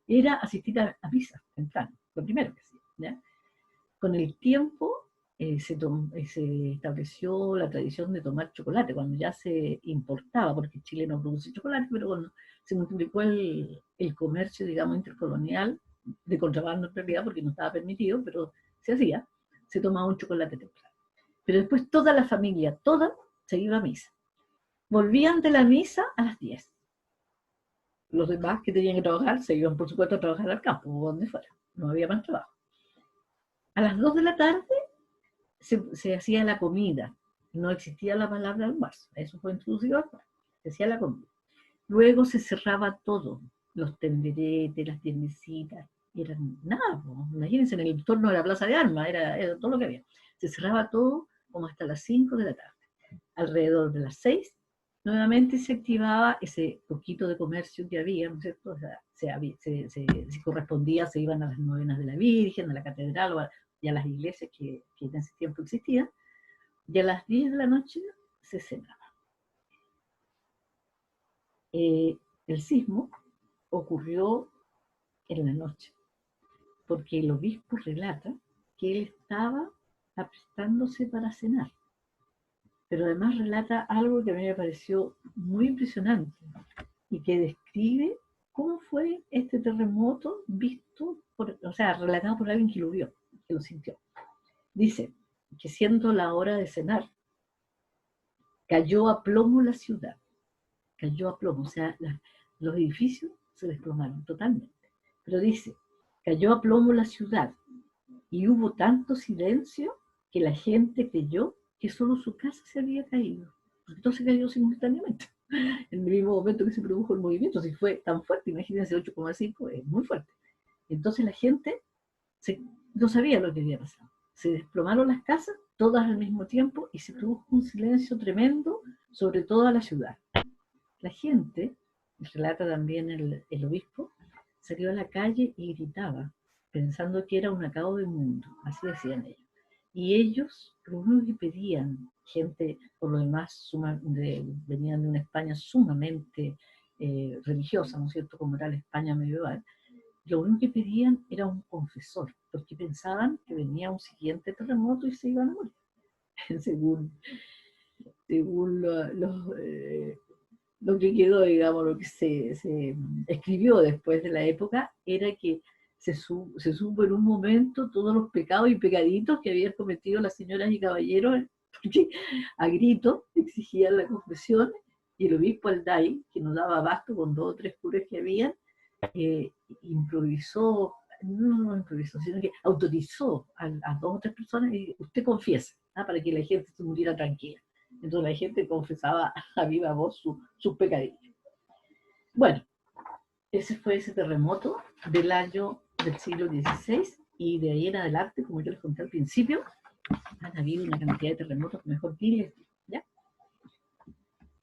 era asistir a misa temprano, lo primero que hacía, ¿ya? Con el tiempo se estableció la tradición de tomar chocolate, cuando ya se importaba, porque Chile no produce chocolate, pero cuando se multiplicó el comercio, digamos, intercolonial, de contrabando en realidad, porque no estaba permitido, pero se hacía, se tomaba un chocolate temprano. Pero después toda la familia, toda, se iba a misa. Volvían de la misa a las 10. Los demás que tenían que trabajar se iban, por supuesto, a trabajar al campo, o donde fuera. No había más trabajo. A las 2 de la tarde se hacía la comida. No existía la palabra almuerzo. Eso fue introducido después. Se hacía la comida. Luego se cerraba todo. Los tenderetes, las tiendecitas. Eran nada. Imagínense, en el entorno de la Plaza de Armas. Era todo lo que había. Se cerraba todo como hasta las 5 de la tarde. Alrededor de las 6, nuevamente se activaba ese poquito de comercio que había, ¿no es cierto? O sea, se correspondía, se iban a las novenas de la Virgen, a la catedral, y a las iglesias que en ese tiempo existían, y a las 10 de la noche se cenaba. El sismo ocurrió en la noche, porque el obispo relata que él estaba aprestándose para cenar, pero además relata algo que a mí me pareció muy impresionante y que describe cómo fue este terremoto visto, o sea, relatado por alguien que lo vio, que lo sintió. Dice que siendo la hora de cenar, cayó a plomo la ciudad, cayó a plomo, o sea, los edificios se desplomaron totalmente. Pero dice, cayó a plomo la ciudad y hubo tanto silencio que la gente creyó que solo su casa se había caído, porque todo se cayó simultáneamente. En el mismo momento que se produjo el movimiento, si fue tan fuerte, imagínense 8,5, es muy fuerte. Entonces la gente no sabía lo que había pasado. Se desplomaron las casas, todas al mismo tiempo, y se produjo un silencio tremendo sobre toda la ciudad. La gente, relata también el obispo, salió a la calle y gritaba, pensando que era un acabo de mundo, así decían ellos. Y ellos, lo único que pedían, gente por lo demás venían de una España sumamente religiosa, ¿no es cierto?, como era la España medieval, lo único que pedían era un confesor, porque pensaban que venía un siguiente terremoto y se iban a morir. según lo que quedó, digamos, lo que se escribió después de la época, era que se supo en un momento todos los pecados y pecaditos que habían cometido las señoras y caballeros, porque a gritos exigían la confesión, y el obispo Alday, que nos daba abasto con 2 o 3 curas que habían, improvisó, sino que autorizó a 2 o 3 personas y usted confiesa, para que la gente se muriera tranquila. Entonces la gente confesaba a viva voz sus pecadillos. Bueno, ese fue ese terremoto del siglo XVI, y de ahí en adelante, como yo les conté al principio, han habido una cantidad de terremotos, mejor diles, ¿ya?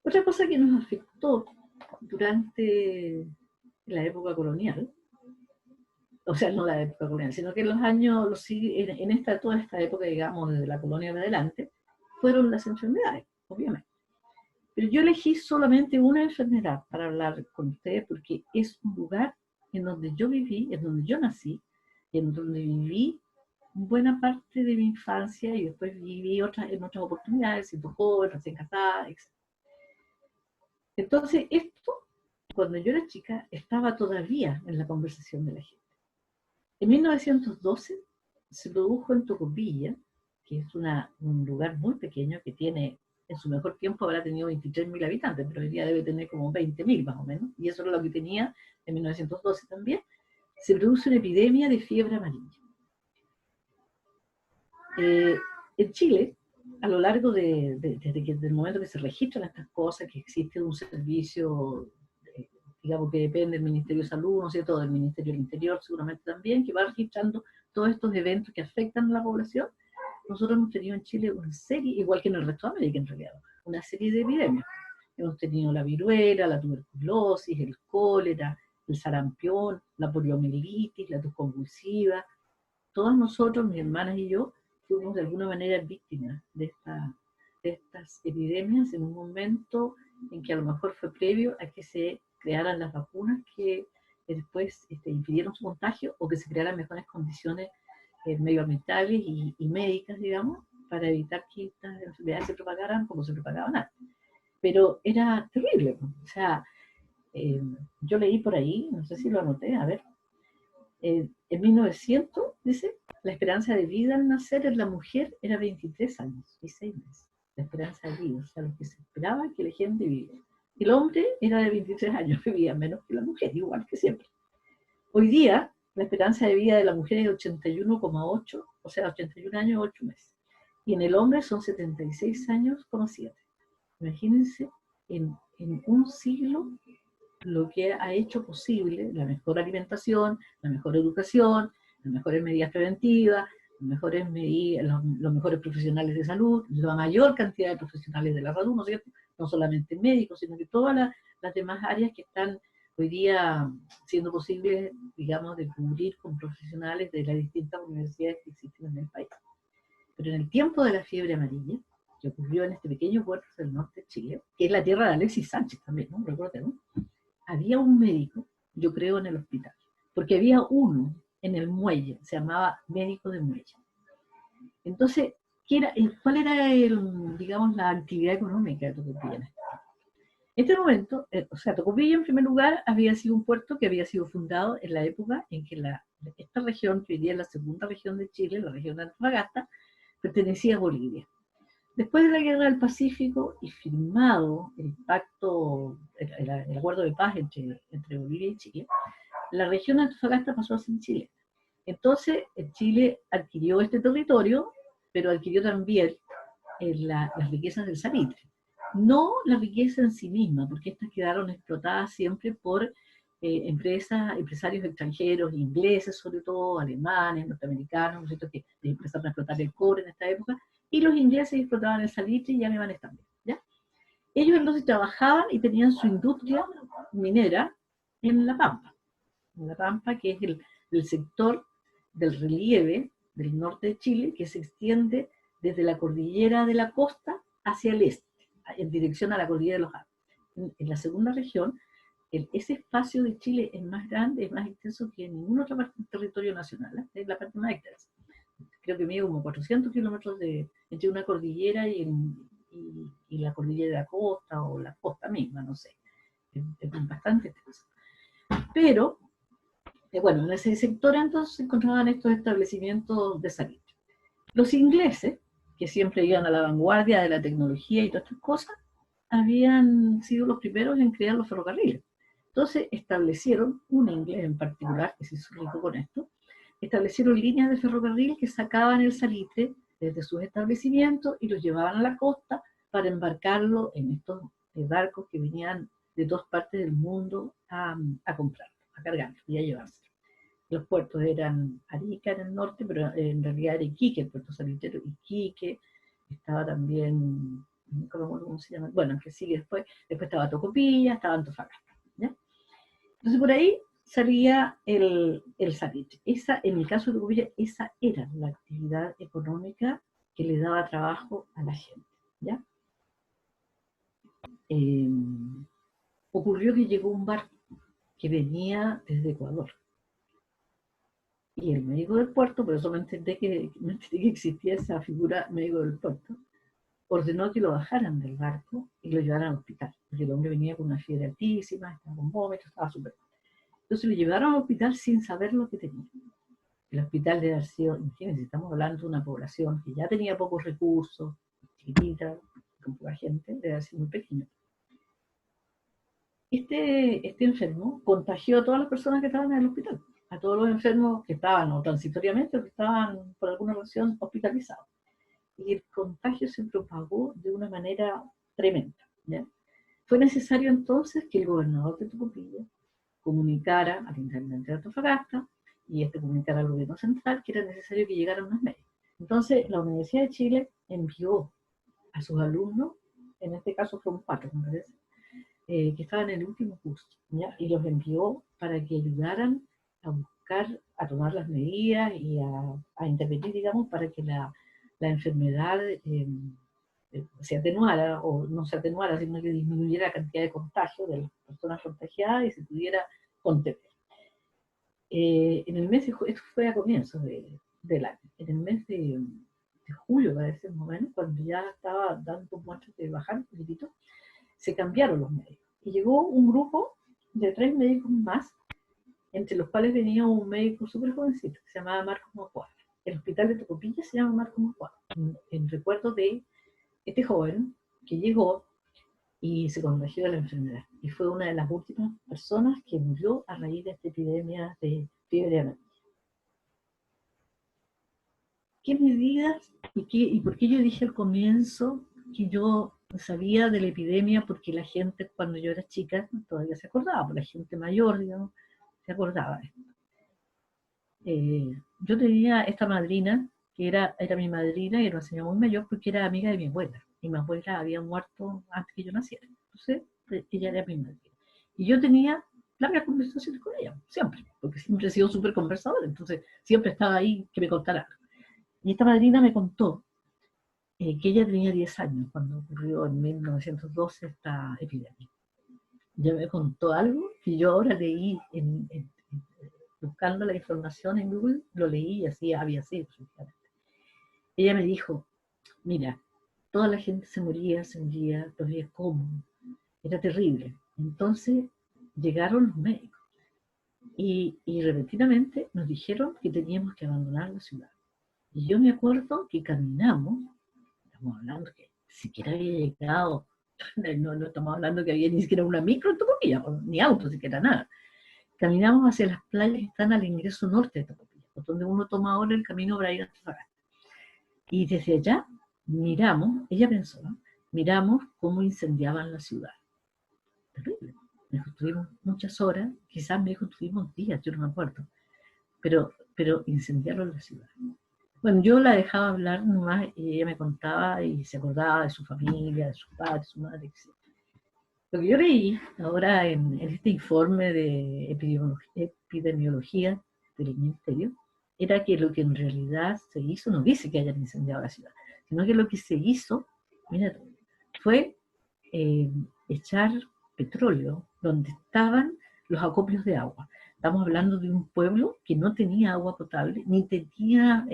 Otra cosa que nos afectó durante la época colonial, o sea, no la época colonial, sino que en los años, toda esta época, digamos, desde la colonia en adelante, fueron las enfermedades, obviamente. Pero yo elegí solamente una enfermedad para hablar con ustedes, porque es un lugar en donde yo viví, en donde yo nací, en donde viví buena parte de mi infancia, y después viví en otras oportunidades, siendo joven, recién casada, etc. Entonces, esto, cuando yo era chica, estaba todavía en la conversación de la gente. En 1912 se produjo en Tocopilla, que es un lugar muy pequeño que tiene, en su mejor tiempo habrá tenido 23.000 habitantes, pero hoy día debe tener como 20.000 más o menos, y eso era lo que tenía en 1912 también. Se produce una epidemia de fiebre amarilla. En Chile, a lo largo del momento que se registran estas cosas, que existe un servicio, digamos, que depende del Ministerio de Salud, ¿no es cierto?, del Ministerio del Interior seguramente también, que va registrando todos estos eventos que afectan a la población. Nosotros hemos tenido en Chile una serie, igual que en el resto de América en realidad, una serie de epidemias. Hemos tenido la viruela, la tuberculosis, el cólera, el sarampión, la poliomielitis, la tos convulsiva. Todas nosotros, mis hermanas y yo, fuimos de alguna manera víctimas de estas epidemias en un momento en que a lo mejor fue previo a que se crearan las vacunas que después impidieron su contagio, o que se crearan mejores condiciones medioambientales y médicas, digamos, para evitar que estas enfermedades se propagaran como se propagaban antes. Pero era terrible, ¿no? O sea, yo leí por ahí, no sé si lo anoté, a ver, en 1900, dice, la esperanza de vida al nacer en la mujer era 23 años y 6 meses. La esperanza de vida, o sea, lo que se esperaba que la gente viviera. El hombre era de 23 años, vivía menos que la mujer, igual que siempre. Hoy día, la esperanza de vida de la mujer es 81,8, o sea, 81 años, 8 meses. Y en el hombre son 76 años, 7. Imagínense, en un siglo, lo que ha hecho posible la mejor alimentación, la mejor educación, las mejores medidas preventivas, los mejores profesionales de salud, la mayor cantidad de profesionales de la salud, ¿no es cierto? No solamente médicos, sino que todas las demás áreas que están hoy día siendo posibles, digamos, de cubrir con profesionales de las distintas universidades que existen en el país. Pero en el tiempo de la fiebre amarilla, que ocurrió en este pequeño puerto del norte de Chile, que es la tierra de Alexis Sánchez también, ¿no? Recuerden, ¿no? Había un médico, yo creo, en el hospital, porque había uno en el muelle, se llamaba médico de muelle. Entonces, ¿cuál era digamos, la actividad económica de Tocopilla en este momento? O sea, Tocopilla en primer lugar había sido un puerto que había sido fundado en la época en que esta región, que hoy día es la segunda región de Chile, la región de Antofagasta, pertenecía a Bolivia. Después de la Guerra del Pacífico y firmado el pacto, el acuerdo de paz entre Bolivia y Chile, la región de Antofagasta pasó a ser Chile. Entonces, Chile adquirió este territorio, pero adquirió también las riquezas del salitre. No la riqueza en sí misma, porque estas quedaron explotadas siempre por empresarios extranjeros, ingleses sobre todo, alemanes, norteamericanos, ¿no es cierto?, que empezaron a explotar el cobre en esta época, y los ingleses explotaban el salitre y alemanes también, ¿ya? Ellos entonces trabajaban y tenían su industria minera en La Pampa, que es el sector del relieve del norte de Chile, que se extiende desde la cordillera de la costa hacia el este, en dirección a la cordillera de los Andes. En la segunda región, ese espacio de Chile es más grande, es más extenso que en ninguna otra parte del territorio nacional, ¿eh? Es la parte más extensa. Creo que mide como 400 kilómetros entre una cordillera y la cordillera de la costa, o la costa misma, no sé. Es bastante extenso. Pero, bueno, en ese sector entonces se encontraban estos establecimientos de salitre. Los ingleses, que siempre iban a la vanguardia de la tecnología y todas estas cosas, habían sido los primeros en crear los ferrocarriles. Entonces establecieron, un inglés en particular, que se hizo rico con esto, establecieron líneas de ferrocarril que sacaban el salitre desde sus establecimientos y los llevaban a la costa para embarcarlo en estos barcos que venían de dos partes del mundo a comprarlo, a cargarlo y a llevárselo. Los puertos eran Arica en el norte, pero en realidad era Iquique, el puerto salitrero Iquique, estaba también, no me acuerdo cómo se llama, bueno, que sigue después estaba Tocopilla, estaba Antofagasta, ¿ya? Entonces por ahí salía el salitre. Esa, en el caso de Tocopilla, esa era la actividad económica que le daba trabajo a la gente, ¿ya? Ocurrió que llegó un barco que venía desde Ecuador. Y el médico del puerto, por eso no entendí que existía esa figura médico del puerto, ordenó que lo bajaran del barco y lo llevaran al hospital. Porque el hombre venía con una fiebre altísima, estaba con vómitos, estaba súper mal. Entonces lo llevaron al hospital sin saber lo que tenía. El hospital debe haber sido, imagínense, estamos hablando de una población que ya tenía pocos recursos, chiquitita, con poca gente, debe haber sido muy pequeño. Este enfermo contagió a todas las personas que estaban en el hospital, a todos los enfermos que estaban, o transitoriamente, o que estaban por alguna razón hospitalizados. Y el contagio se propagó de una manera tremenda, ¿ya? Fue necesario entonces que el gobernador de Tocopilla comunicara al intendente de Antofagasta, y comunicara al gobierno central que era necesario que llegaran más médicos. Entonces la Universidad de Chile envió a sus alumnos, en este caso fueron 4, me parece, que estaban en el último curso, ¿ya? Y los envió para que ayudaran a buscar, a tomar las medidas y a intervenir, digamos, para que la enfermedad se atenuara, o no se atenuara, sino que disminuyera la cantidad de contagio de las personas contagiadas y se pudiera contener. En el mes de esto fue a comienzos del año, en el mes de julio, parece más o menos, cuando ya estaba dando muestras de bajar un poquitito, se cambiaron los médicos. Y llegó un grupo de 3 médicos más, entre los cuales venía un médico súper jovencito, que se llamaba Marcos Mojuana. El hospital de Tocopilla se llama Marcos Mojuana, en recuerdo de este joven que llegó y se contagió de la enfermedad. Y fue una de las últimas personas que murió a raíz de esta epidemia de fiebre amarilla. ¿Qué medidas y por qué yo dije al comienzo que yo sabía de la epidemia? Porque la gente, cuando yo era chica, todavía se acordaba, la gente mayor, digamos, se acordaba de esto. Yo tenía esta madrina, que era mi madrina, y era una señora muy mayor, porque era amiga de mi abuela, y mi abuela había muerto antes que yo naciera. Entonces, ella era mi madrina. Y yo tenía largas conversaciones con ella, siempre, porque siempre he sido súper conversadora, entonces siempre estaba ahí que me contara algo. Y esta madrina me contó que ella tenía 10 años cuando ocurrió en 1912 esta epidemia. Ella me contó algo que yo ahora leí buscando la información en Google, lo leí y así había sido. Ella me dijo, mira, toda la gente se moría, todavía cómo, era terrible. Entonces llegaron los médicos y repentinamente nos dijeron que teníamos que abandonar la ciudad. Y yo me acuerdo que caminamos, estamos hablando que siquiera había llegado, no estamos hablando que había ni siquiera una micro en Tocopilla, ni auto, siquiera nada. Caminamos hacia las playas que están al ingreso norte de Tocopilla, donde uno toma ahora el camino para ir a Antofagasta. Y desde allá miramos, ella pensó, ¿no? Miramos cómo incendiaban la ciudad. Terrible. Me dijo, estuvimos muchas horas, quizás me dijo, estuvimos días, yo no me acuerdo, pero incendiaron la ciudad. Bueno, yo la dejaba hablar nomás y ella me contaba y se acordaba de su familia, de sus padres, su madre, etc. Lo que yo leí ahora en este informe de epidemiología del Ministerio era que lo que en realidad se hizo, no dice que hayan incendiado la ciudad, sino que lo que se hizo, mira, fue echar petróleo donde estaban los acopios de agua. Estamos hablando de un pueblo que no tenía agua potable, ni tenía,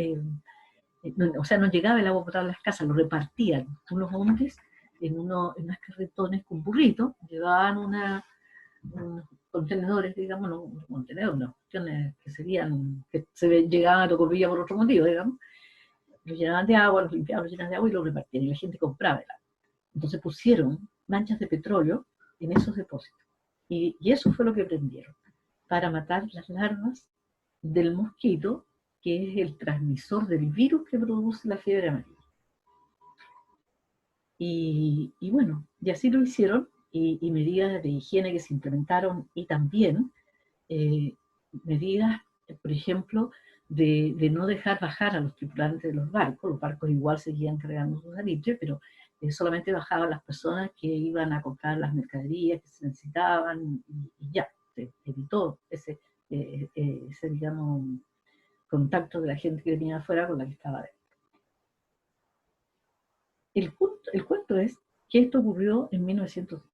o sea, no llegaba el agua potable a las casas, lo repartían. Unos hombres en unos carretones con burritos, llevaban unos contenedores, digamos, no unos contenedores, unas cuestiones que serían, que llegaban a Tocopilla por otro motivo, digamos, los llenaban de agua, los limpiaban, los llenaban de agua y los repartían, y la gente compraba el agua. Entonces pusieron manchas de petróleo en esos depósitos. Y eso fue lo que prendieron, para matar las larvas del mosquito, que es el transmisor del virus que produce la fiebre amarilla. Y bueno, y así lo hicieron, y medidas de higiene que se implementaron, y también medidas, por ejemplo, de no dejar bajar a los tripulantes de los barcos igual seguían cargando sus salitres, pero solamente bajaban las personas que iban a comprar las mercaderías que se necesitaban, y ya, se evitó ese digamos, contacto de la gente que venía afuera con la que estaba adentro. El cuento es que esto ocurrió en 1912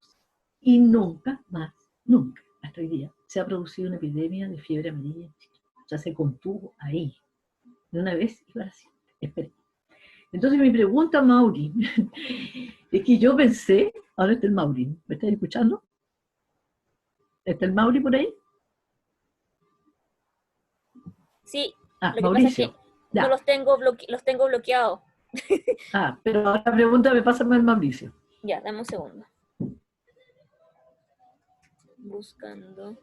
y nunca más, nunca, hasta hoy día, se ha producido una epidemia de fiebre amarilla en Chile. O sea, se contuvo ahí, de una vez y para siempre. Esperen. Entonces mi pregunta, Mauri, es que yo pensé, ahora está el Mauri, ¿me estás escuchando? ¿Está el Mauri por ahí? Sí, Ah, lo que Mauricio. pasa es que no los tengo bloqueados. Ah, pero ahora pregúntame, pásame al Mauricio. Ya, dame un segundo. Buscando.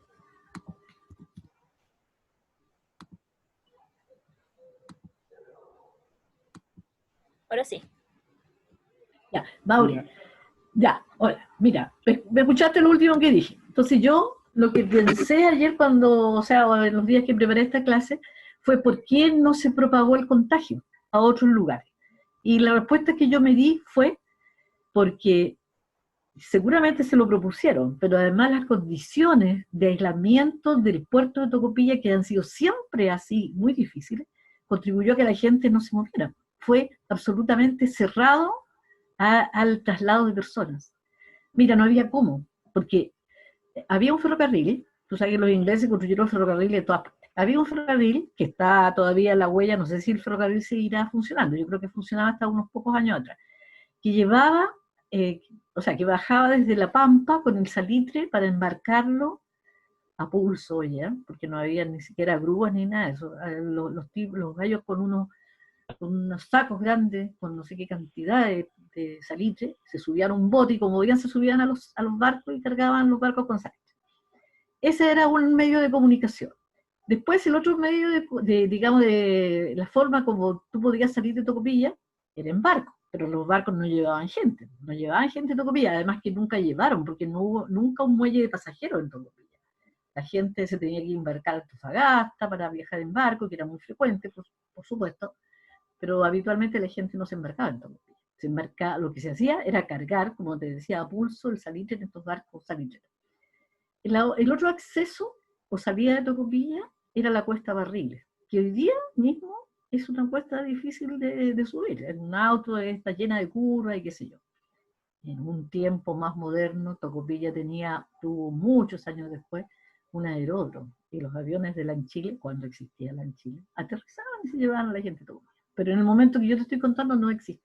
Ahora sí. Ya, Mauri. Ya, hola, mira, me escuchaste lo último que dije. Entonces yo lo que pensé ayer cuando, o sea, en los días que preparé esta clase, fue por qué no se propagó el contagio a otros lugares. Y la respuesta que yo me di fue porque seguramente se lo propusieron, pero además las condiciones de aislamiento del puerto de Tocopilla, que han sido siempre así muy difíciles, contribuyó a que la gente no se moviera. Fue absolutamente cerrado al traslado de personas. Mira, no había cómo, porque había un ferrocarril, tú sabes que los ingleses construyeron ferrocarril de todas partes. Había un ferrocarril que está todavía en la huella, no sé si el ferrocarril seguirá funcionando, yo creo que funcionaba hasta unos pocos años atrás, que llevaba, o sea, que bajaba desde La Pampa con el salitre para embarcarlo a pulso, ¿ya? Porque no había ni siquiera grúas ni nada de eso. Los gallos con unos sacos grandes, con no sé qué cantidad de salitre, se subían a un bote y como veían se subían a los barcos y cargaban los barcos con salitre. Ese era un medio de comunicación. Después el otro medio digamos, de la forma como tú podías salir de Tocopilla era en barco, pero los barcos no llevaban gente a Tocopilla, además que nunca llevaron, porque no hubo nunca un muelle de pasajeros en Tocopilla. La gente se tenía que embarcar a Antofagasta para viajar en barco, que era muy frecuente, por supuesto, pero habitualmente la gente no se embarcaba en Tocopilla. Lo que se hacía era cargar, como te decía, a pulso el salitre en estos barcos salitreros. El otro acceso o salida de Tocopilla era la cuesta Barriles, que hoy día mismo es una cuesta difícil de subir. En un auto está llena de curvas y qué sé yo. En un tiempo más moderno, Tocopilla tuvo muchos años después un aeródromo. y los aviones de Lanchile, cuando existía Lanchile, aterrizaban y se llevaban a la gente todo. Pero en el momento que yo te estoy contando no existía.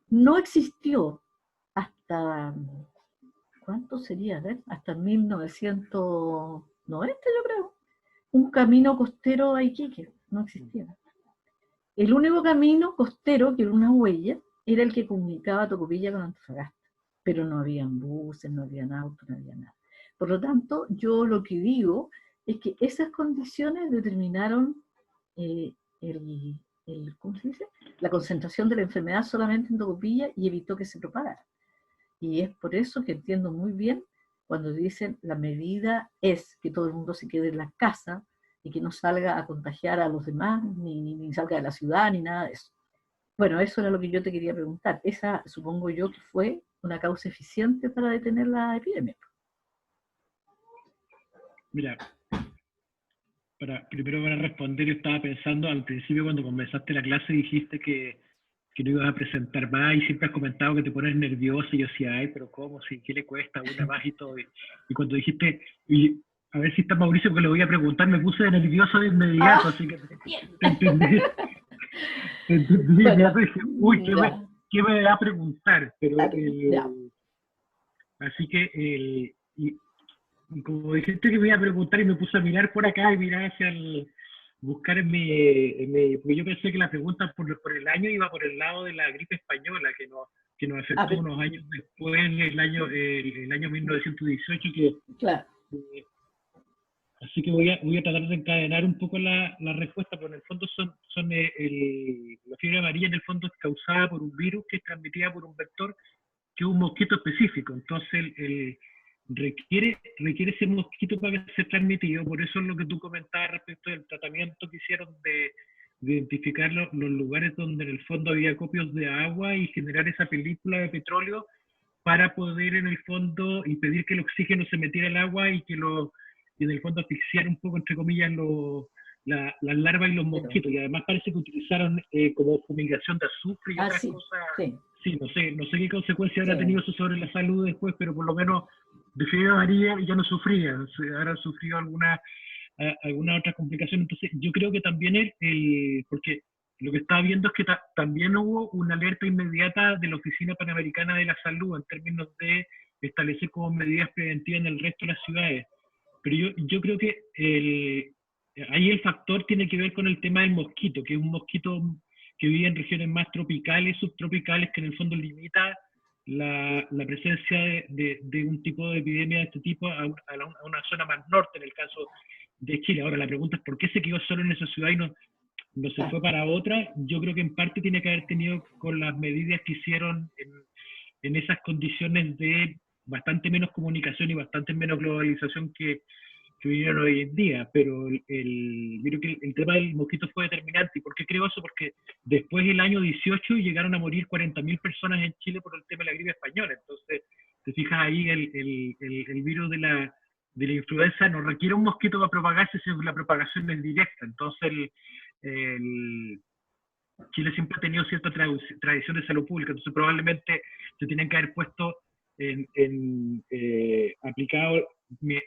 No existió hasta, ¿cuánto sería? A ver, hasta 1990, yo creo, un camino costero a Iquique. No existía. El único camino costero, que era una huella, era el que comunicaba Tocopilla con Antofagasta. Pero no habían buses, no habían autos, no había nada. Por lo tanto, yo lo que digo es que esas condiciones determinaron ¿cómo se dice? La concentración de la enfermedad solamente en Tocopilla y evitó que se propagara. Y es por eso que entiendo muy bien cuando dicen la medida es que todo el mundo se quede en la casa y que no salga a contagiar a los demás, ni salga de la ciudad, ni nada de eso. Bueno, eso era lo que yo te quería preguntar. Esa, supongo yo, que fue una causa eficiente para detener la epidemia. Mira, primero para responder, yo estaba pensando al principio cuando comenzaste la clase dijiste que no ibas a presentar más y siempre has comentado que te pones nervioso y yo decía, ay, pero ¿cómo? ¿Qué le cuesta una más y todo? Y cuando dijiste, y a ver si está Mauricio porque le voy a preguntar, me puse nervioso de inmediato, así que te entendí. Te entendí, bueno, dije, uy, ¿qué me va a preguntar? Pero, así que, y como dijiste que me iba a preguntar y me puse a mirar por acá y mirar hacia buscar porque yo pensé que la pregunta por el año iba por el lado de la gripe española que nos afectó unos años después, el año 1918, que claro. Así que voy a tratar de encadenar un poco la respuesta, pero en el fondo la fiebre amarilla en el fondo es causada por un virus que es transmitida por un vector que es un mosquito específico. Entonces requiere ese mosquito para ser transmitido. Por eso es lo que tú comentabas respecto del tratamiento que hicieron de identificar los lugares donde en el fondo había copios de agua y generar esa película de petróleo para poder en el fondo impedir que el oxígeno se metiera al agua y en el fondo asfixiar un poco, entre comillas, las larvas y los mosquitos. Y además parece que utilizaron como fumigación de azufre y otras cosas. Sí, no sé qué consecuencia habrá tenido eso sobre la salud después, pero por lo menos de fiebre amarilla ya no sufría, habrá sufrido alguna otra complicación. Entonces yo creo que también porque lo que estaba viendo es que también hubo una alerta inmediata de la Oficina Panamericana de la Salud en términos de establecer como medidas preventivas en el resto de las ciudades. Pero yo creo que ahí el factor tiene que ver con el tema del mosquito, que es un mosquito que vive en regiones más tropicales, subtropicales, que en el fondo limita la presencia de un tipo de epidemia de este tipo a una zona más norte, en el caso de Chile. Ahora la pregunta es ¿por qué se quedó solo en esa ciudad y no se fue para otra? Yo creo que en parte tiene que haber tenido con las medidas que hicieron en esas condiciones de bastante menos comunicación y bastante menos globalización que vinieron hoy en día, pero creo que el tema del mosquito fue determinante. ¿Y por qué creo eso? Porque después del año 18 llegaron a morir 40.000 personas en Chile por el tema de la gripe española. Entonces, te fijas ahí, el virus de la influenza no requiere un mosquito para propagarse, sino que la propagación es directa. Entonces, Chile siempre ha tenido cierta tradición de salud pública, entonces probablemente se tienen que haber puesto aplicado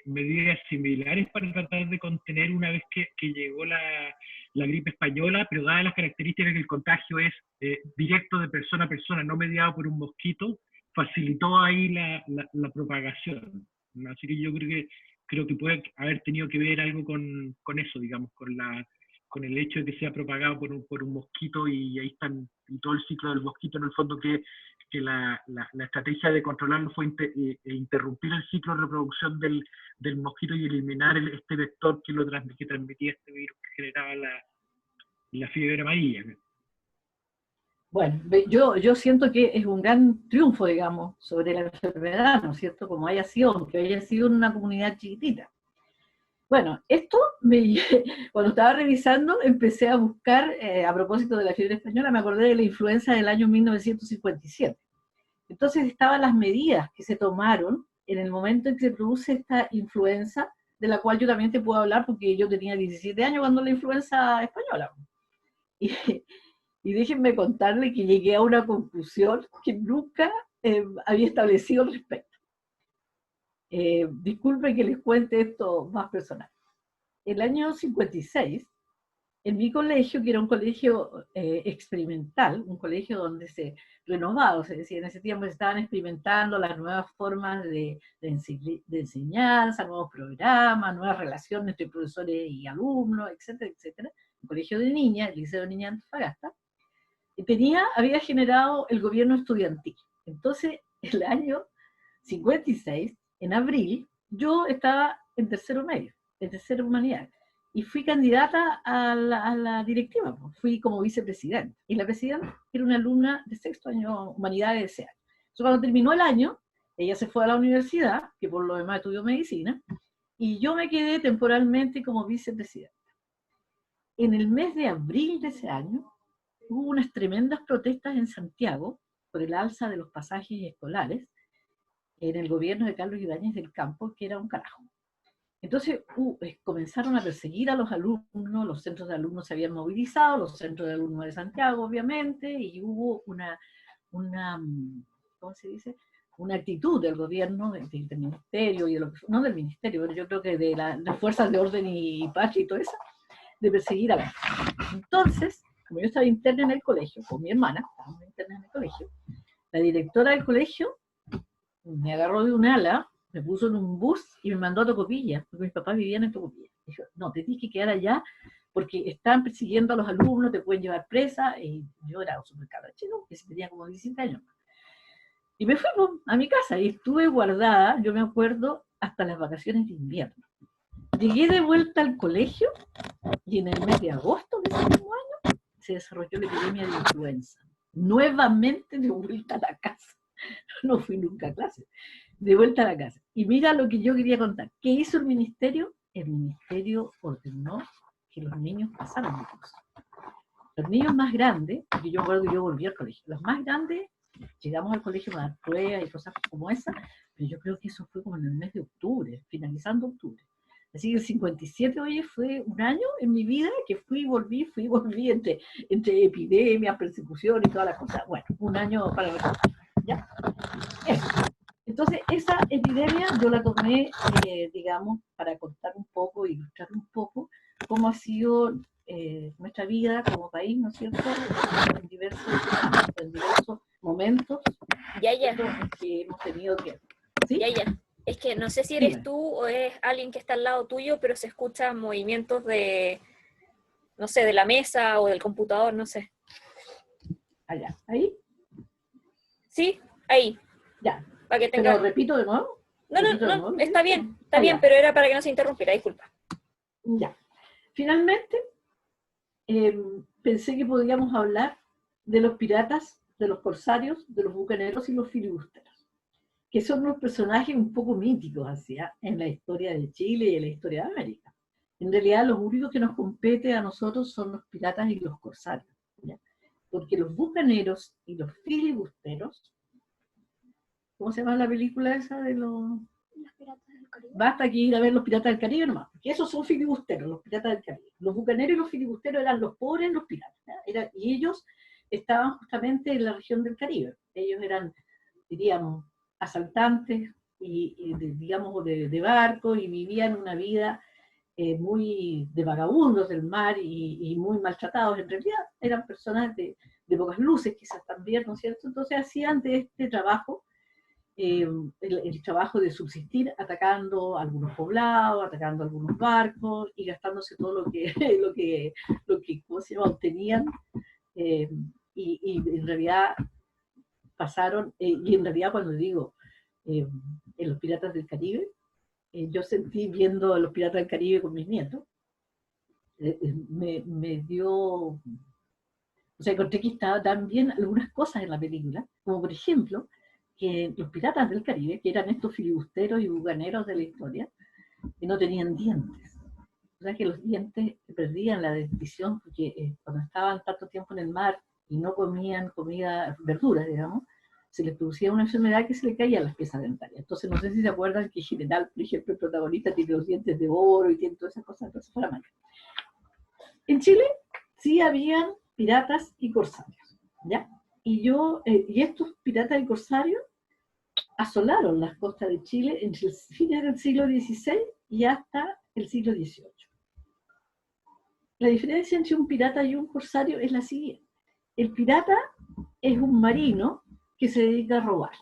medidas similares para tratar de contener una vez que llegó la gripe española, pero dadas las características que el contagio es directo de persona a persona, no mediado por un mosquito, facilitó ahí la propagación. Así que yo creo que puede haber tenido que ver algo con eso, digamos, con el hecho de que sea propagado por un mosquito, y ahí están, y todo el ciclo del mosquito en el fondo, que la estrategia de controlarlo fue interrumpir el ciclo de reproducción del mosquito y eliminar este vector que transmitía este virus que generaba la fiebre amarilla. Bueno, yo siento que es un gran triunfo, digamos, sobre la enfermedad, ¿no es cierto? Como haya sido, aunque haya sido en una comunidad chiquitita. Bueno, esto, cuando estaba revisando, empecé a buscar, a propósito de la fiebre española, me acordé de la influenza del año 1957. Entonces estaban las medidas que se tomaron en el momento en que se produce esta influenza, de la cual yo también te puedo hablar porque yo tenía 17 años cuando la influenza española. Y déjenme contarle que llegué a una conclusión que nunca había establecido al respecto. Disculpen que les cuente esto más personal. el año 56, en mi colegio, que era un colegio experimental, un colegio donde se renovado, se decía, en ese tiempo se estaban experimentando las nuevas formas de enseñanza, nuevos programas, nuevas relaciones entre profesores y alumnos, etcétera, etcétera. Un colegio de niñas, el Liceo de Niñas de Antofagasta, había generado el gobierno estudiantil. Entonces, el año 56, en abril, yo estaba en tercero medio, en tercero humanidad, y fui candidata a la directiva, pues. Fui como vicepresidenta, y la presidenta era una alumna de sexto año humanidades de ese año. Entonces, cuando terminó el año, ella se fue a la universidad, que por lo demás estudió medicina, y yo me quedé temporalmente como vicepresidenta. En el mes de abril de ese año, hubo unas tremendas protestas en Santiago por el alza de los pasajes escolares en el gobierno de Carlos Ibáñez del Campo, que era un carajo. Entonces comenzaron a perseguir a los alumnos, los centros de alumnos se habían movilizado, los centros de alumnos de Santiago, obviamente, y hubo una ¿cómo se dice? Una actitud del gobierno, del ministerio, y de lo que, no del ministerio, pero yo creo que de las fuerzas de orden y patria y todo eso, de perseguir a la gente. Entonces, como yo estaba interna en el colegio, con mi hermana, estábamos internas en el colegio, la directora del colegio me agarró de un ala, me puso en un bus y me mandó a Tocopilla, porque mis papás vivían en Tocopilla. Dijo, no, te tienes que quedar allá porque están persiguiendo a los alumnos, te pueden llevar presa, y yo era un súper cabra chico, que tenía como 17 años. Y me fui a mi casa y estuve guardada, yo me acuerdo, hasta las vacaciones de invierno. Llegué de vuelta al colegio y en el mes de agosto de ese mismo año se desarrolló la epidemia de influenza. Nuevamente de vuelta a la casa. No fui nunca a clase. De vuelta a la casa. Y mira lo que yo quería contar. ¿Qué hizo el ministerio? El ministerio ordenó que los niños pasaran de curso. Los niños más grandes, porque yo recuerdo que yo volví al colegio, los más grandes, llegamos al colegio a dar pruebas y cosas como esa, pero yo creo que eso fue como en el mes de octubre, finalizando octubre. Así que el 57, oye, fue un año en mi vida que fui y volví entre epidemias, persecución y todas las cosas. Bueno, un año para recordar. ¿Ya? Eso. Entonces, esa epidemia yo la tomé, digamos, para contar un poco, ilustrar un poco cómo ha sido nuestra vida como país, ¿no es cierto? En diversos momentos Ya. que hemos tenido que... ¿Sí? Ya. Es que no sé si eres Dime. tú o es alguien que está al lado tuyo, pero se escuchan movimientos de, no sé, de la mesa o del computador, no sé. Allá, ahí, Sí, ahí, ya. para que ¿Te lo tengas... repito de nuevo? No, está bien, Ya. pero era para que no se interrumpiera, disculpa. Ya. Finalmente, pensé que podíamos hablar de los piratas, de los corsarios, de los bucaneros y los filibusteros, que son unos personajes un poco míticos en la historia de Chile y en la historia de América. En realidad, los únicos que nos compete a nosotros son los piratas y los corsarios, ¿ya? Porque los bucaneros y los filibusteros, ¿cómo se llama la película esa de los...? Los piratas del Caribe. Basta que ir a ver los piratas del Caribe nomás, porque esos son filibusteros, los piratas del Caribe. Los bucaneros y los filibusteros eran los pobres, los piratas, ¿ya? Y ellos estaban justamente en la región del Caribe. Ellos eran, diríamos, asaltantes digamos, de barcos, y vivían una vida muy de vagabundos del mar y muy maltratados. En realidad eran personas de pocas luces, quizás también, ¿no es cierto? Entonces hacían de este trabajo el trabajo de subsistir atacando algunos poblados, atacando algunos barcos y gastándose todo lo que ¿cómo se llama?, obtenían, y en realidad pasaron, y en realidad cuando digo en los Piratas del Caribe, yo sentí viendo a los Piratas del Caribe con mis nietos, me dio, o sea, encontré que estaba también algunas cosas en la película, como por ejemplo, que los piratas del Caribe, que eran estos filibusteros y bucaneros de la historia, que no tenían dientes. O sea, que los dientes perdían la dentición porque cuando estaban tanto tiempo en el mar y no comían verduras, digamos, se les producía una enfermedad que se le caían las piezas dentarias. Entonces, no sé si se acuerdan que en general, por ejemplo, el protagonista tiene los dientes de oro y tiene todas esas cosas, entonces fuera mal. En Chile sí habían piratas y corsarios, ¿ya? Y estos piratas y corsarios asolaron las costas de Chile entre fines del siglo XVI y hasta el siglo XVIII. La diferencia entre un pirata y un corsario es la siguiente. El pirata es un marino que se dedica a robar.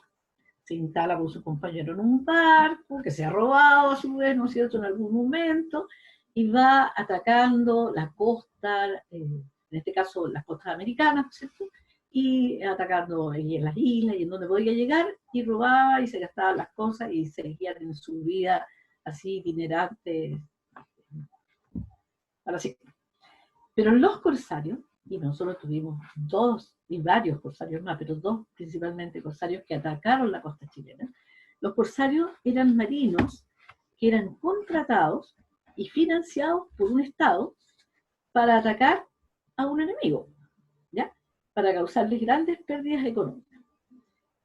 Se instala con su compañero en un barco, que se ha robado a su vez, ¿no es cierto?, en algún momento, y va atacando la costa, en este caso las costas americanas, ¿no es cierto?, y atacando en las islas y en donde podía llegar, y robaba y se gastaba las cosas y seguía en su vida así itinerante para siempre. Pero los corsarios, y nosotros tuvimos dos y varios corsarios más, pero dos principalmente corsarios que atacaron la costa chilena, los corsarios eran marinos que eran contratados y financiados por un Estado para atacar a un enemigo, ¿ya? Para causarles grandes pérdidas económicas.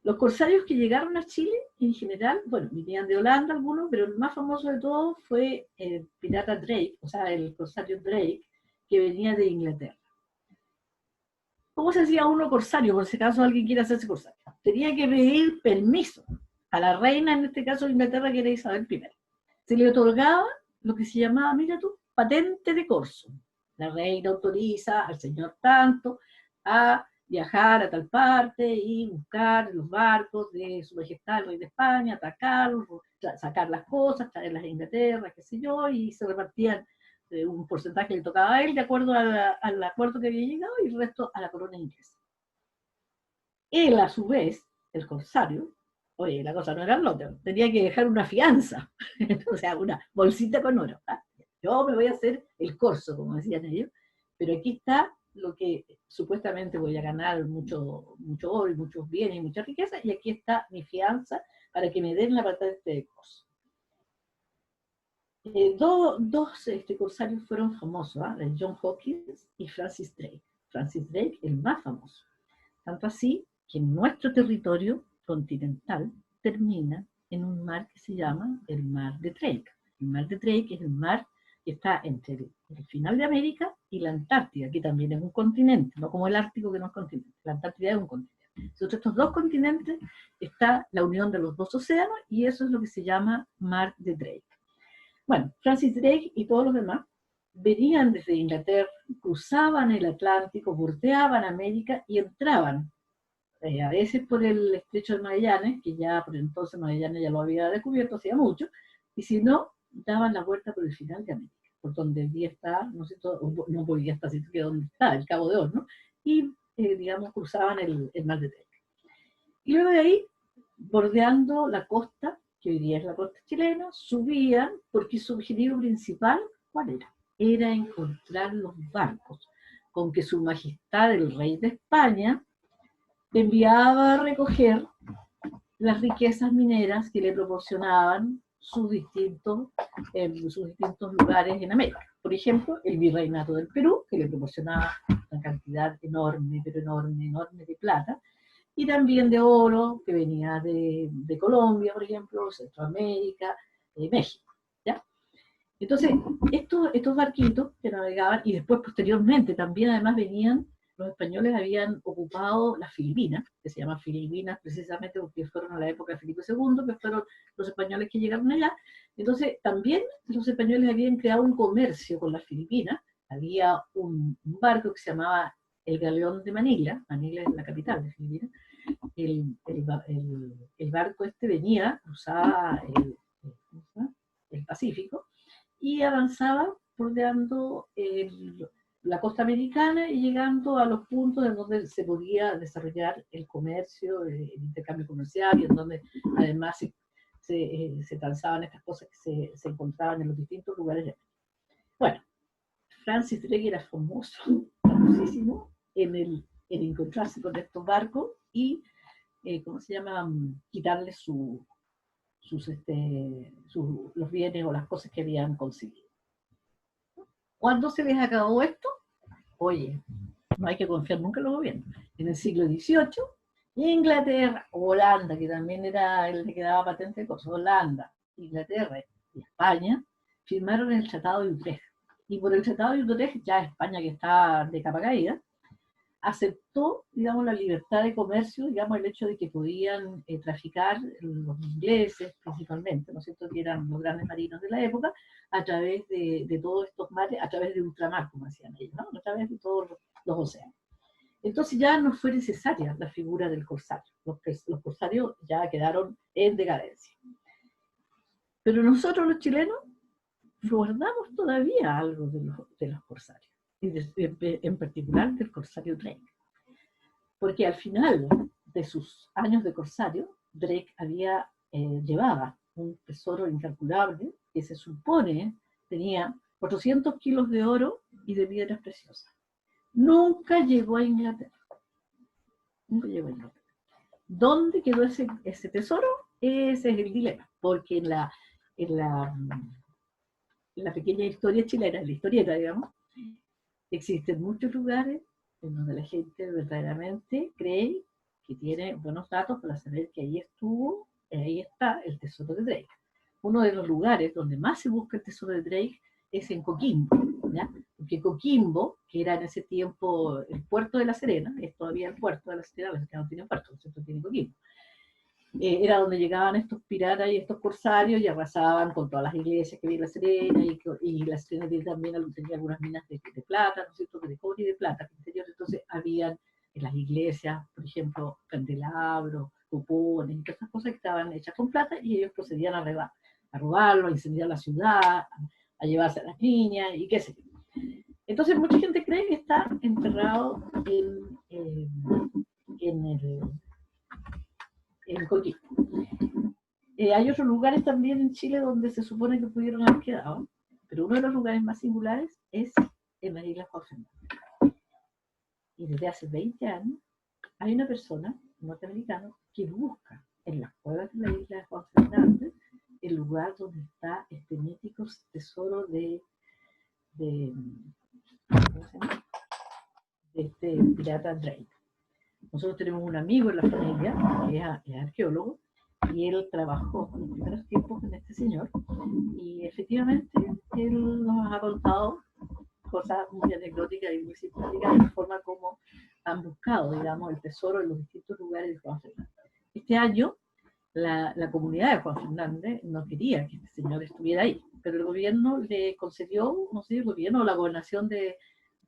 Los corsarios que llegaron a Chile, en general, bueno, venían de Holanda algunos, pero el más famoso de todos fue el pirata Drake, o sea, el corsario Drake, que venía de Inglaterra. ¿Cómo se hacía uno corsario, por si acaso alguien quiere hacerse corsario? Tenía que pedir permiso a la reina, en este caso de Inglaterra, que era Isabel I. Se le otorgaba lo que se llamaba, mira tú, patente de corso. La reina autoriza al señor tanto a viajar a tal parte y buscar los barcos de su majestad el rey de España, atacarlos, sacar las cosas, traerlas a Inglaterra, qué sé yo, y se repartían un porcentaje que le tocaba a él de acuerdo al acuerdo que había llegado y el resto a la corona inglesa. Él, a su vez, el corsario, oye, la cosa no era el lote, tenía que dejar una fianza, o sea, una bolsita con oro. ¿Ah? Yo me voy a hacer el corso, como decían ellos, pero aquí está lo que supuestamente voy a ganar mucho, mucho oro y muchos bienes y mucha riqueza, y aquí está mi fianza para que me den la patente de corso. Dos corsarios fueron famosos, ¿eh? John Hawkins y Francis Drake. Francis Drake, el más famoso. Tanto así que nuestro territorio continental termina en un mar que se llama el Mar de Drake. El Mar de Drake es el mar que está entre el final de América y la Antártida, que también es un continente, no como el Ártico, que no es continente. La Antártida es un continente. Entre estos dos continentes está la unión de los dos océanos, y eso es lo que se llama Mar de Drake. Bueno, Francis Drake y todos los demás venían desde Inglaterra, cruzaban el Atlántico, bordeaban América y entraban, a veces por el estrecho de Magallanes, que ya por entonces Magallanes ya lo había descubierto hacía mucho, y si no, daban la vuelta por el final de América, por donde el día está, no sé, no podía estar, sino que donde está, el Cabo de Horno, y digamos cruzaban el Mar de Drake. Y luego de ahí, bordeando la costa, que hoy día es la costa chilena, subían, porque su objetivo principal, ¿cuál era? Era encontrar los barcos con que su majestad, el rey de España, enviaba a recoger las riquezas mineras que le proporcionaban sus distintos lugares en América. Por ejemplo, el virreinato del Perú, que le proporcionaba una cantidad enorme, pero enorme, enorme de plata, y también de oro, que venía de Colombia, por ejemplo, Centroamérica, México, ¿ya? Entonces, estos barquitos que navegaban, y después posteriormente también además venían, los españoles habían ocupado las Filipinas, que se llaman Filipinas precisamente porque fueron a la época de Felipe II, que fueron los españoles que llegaron allá. Entonces, también los españoles habían creado un comercio con las Filipinas. Había un barco que se llamaba el Galeón de Manila. Manila es la capital de Filipinas. El barco este venía, cruzaba el Pacífico y avanzaba bordeando la costa americana y llegando a los puntos en donde se podía desarrollar el comercio, el intercambio comercial, y en donde además se transaban estas cosas que se encontraban en los distintos lugares. Bueno, Francis Drake era famosísimo en encontrarse con estos barcos y, ¿cómo se llama?, quitarle los bienes o las cosas que habían conseguido. ¿Cuándo se les acabó esto? Oye, no hay que confiar nunca en los gobiernos. En el siglo XVIII, Inglaterra, Holanda, que también era el que daba patente de cosas, Holanda, Inglaterra y España, firmaron el Tratado de Utrecht. Y por el Tratado de Utrecht, ya España, que está de capa caída, aceptó, digamos, la libertad de comercio, digamos, el hecho de que podían traficar los ingleses principalmente, ¿no es cierto?, que eran los grandes marinos de la época, a través de todos estos mares, a través de ultramar, como decían ellos, ¿no?, a través de todos los océanos. Entonces ya no fue necesaria la figura del corsario. Los corsarios ya quedaron en decadencia. Pero nosotros los chilenos guardamos todavía algo de los corsarios, y en particular del corsario Drake. Porque al final de sus años de corsario, Drake llevaba un tesoro incalculable que se supone tenía 400 kilos de oro y de piedras preciosas. Nunca llegó a Inglaterra. Nunca llegó a Inglaterra. ¿Dónde quedó ese tesoro? Ese es el dilema, porque en la pequeña historia chilena, en la historieta, digamos, existen muchos lugares en donde la gente verdaderamente cree que tiene buenos datos para saber que ahí está el tesoro de Drake. Uno de los lugares donde más se busca el tesoro de Drake es en Coquimbo, ¿ya? Porque Coquimbo, que era en ese tiempo el puerto de La Serena, es todavía el puerto de La Serena, La Serena no tiene puerto, ¿cierto? Tiene Coquimbo. Era donde llegaban estos piratas y estos corsarios y arrasaban con todas las iglesias que había en La Serena, y La Serena también tenía algunas minas de plata, ¿no es cierto?, de cobre y de plata. Entonces habían en las iglesias, por ejemplo, candelabros, cupones, y todas esas cosas que estaban hechas con plata, y ellos procedían a robarlo, a incendiar la ciudad, a llevarse a las niñas, y qué sé yo. Entonces mucha gente cree que está enterrado en Coquimbo. Hay otros lugares también en Chile donde se supone que pudieron haber quedado, pero uno de los lugares más singulares es en las Islas Juan Fernández. Y desde hace 20 años hay una persona, un norteamericano, que busca en las cuevas de la isla de Juan Fernández el lugar donde está este mítico tesoro de este pirata Drake. Nosotros tenemos un amigo en la familia que es arqueólogo, y él trabajó en los primeros tiempos con este señor, y efectivamente él nos ha contado cosas muy anecdóticas y muy simpáticas de la forma como han buscado, digamos, el tesoro en los distintos lugares de Juan Fernández. Este año la comunidad de Juan Fernández no quería que este señor estuviera ahí, pero el gobierno le concedió, no sé, el gobierno o la gobernación de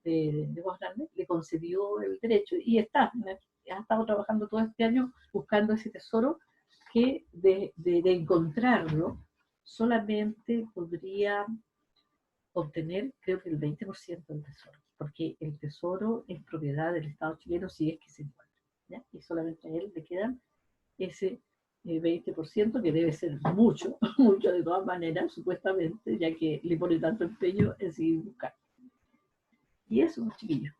Juan Fernández le concedió el derecho, y ha estado trabajando todo este año buscando ese tesoro, que de encontrarlo solamente podría obtener, creo que el 20% del tesoro, porque el tesoro es propiedad del Estado chileno si es que se encuentra, ¿ya? Y solamente a él le quedan ese 20%, que debe ser mucho, mucho de todas maneras, supuestamente, ya que le pone tanto empeño en seguir buscando. Y eso, chiquillos,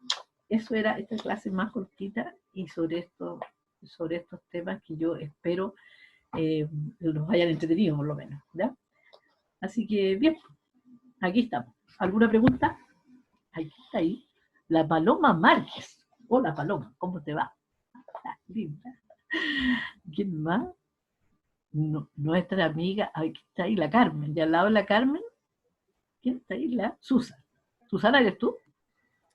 eso era esta clase más cortita, y sobre estos temas que yo espero los hayan entretenido, por lo menos, ¿ya? Así que, bien, aquí estamos. ¿Alguna pregunta? Ahí está ahí. La Paloma Márquez. Hola, Paloma, ¿cómo te va? Linda. ¿Quién más? Nuestra amiga, aquí está ahí la Carmen. Y al lado de la Carmen, ¿quién está ahí? La Susa. ¿Susana eres tú?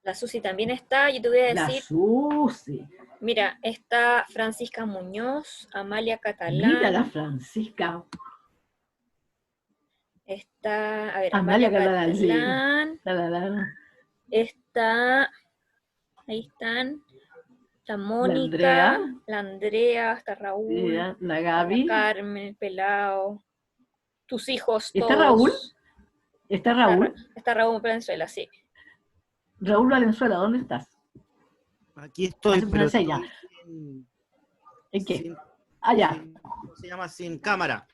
La Susi también está, yo te voy a La decir, Susi. mira, está Francisca Muñoz, Amalia Catalán. Mira la Francisca. Está, a ver, Amalia Amalia Catalán, sí. Catalán. Está, ahí están, la Mónica, la Andrea, está Raúl, la Gaby, la Carmen, el Pelao, tus hijos todos. ¿Está Raúl? ¿Está Raúl? Está Raúl Valenzuela, sí. Raúl Valenzuela, ¿dónde estás? Aquí estoy, pero estoy ¿en qué? Allá. ¿Cómo se llama? Sin cámara.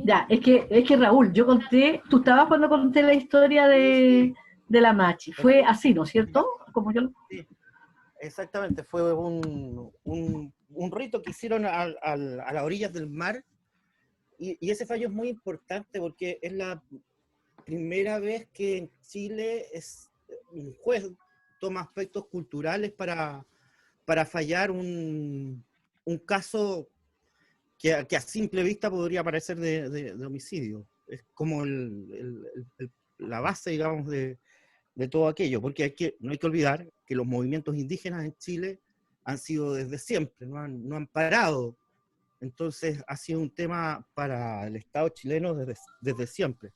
Ya, es que Raúl, yo conté, tú estabas cuando conté la historia de la Machi. Fue así, ¿no es cierto? Como yo. Sí, exactamente, fue un rito que hicieron a las orillas del mar, y ese fallo es muy importante porque es la primera vez que en Chile un juez toma aspectos culturales para fallar un caso que a simple vista podría parecer de homicidio. Es como la base, digamos, de de todo aquello, porque no hay que olvidar que los movimientos indígenas en Chile han sido desde siempre, no han parado. Entonces ha sido un tema para el Estado chileno desde siempre.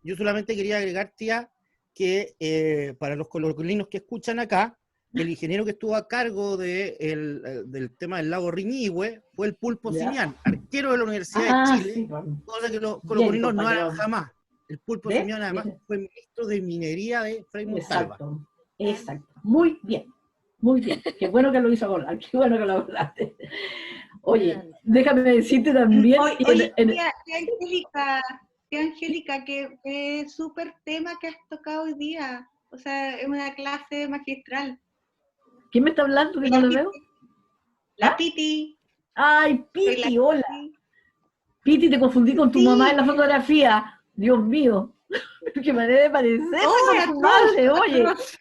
Yo solamente quería agregar, tía, que para los colocolinos que escuchan acá, el ingeniero que estuvo a cargo del tema del lago Riñihue fue el Pulpo Ya. Simián, arquero de la Universidad de Chile, Sí, pues. cosa que los Bien, colocolinos no compañero. harán jamás. El Pulpo ¿Ves? Simián además Bien. fue ministro de Minería de Frei Montalva. Exacto, exacto. Muy bien, muy bien. Qué bueno que lo hizo acordar, qué bueno que lo acordaste. Oye, déjame decirte también... Oye, tía Angélica, qué súper tema que has tocado hoy día. O sea, es una clase magistral. ¿Quién me está hablando que no lo veo? La ¿Ah? Piti. Ay, Soy Piti, la hola. Piti. Piti, te confundí con tu Sí. mamá en la fotografía. Dios mío. Qué manera de parecerse ¡Oh, con tu madre, oye. atroz!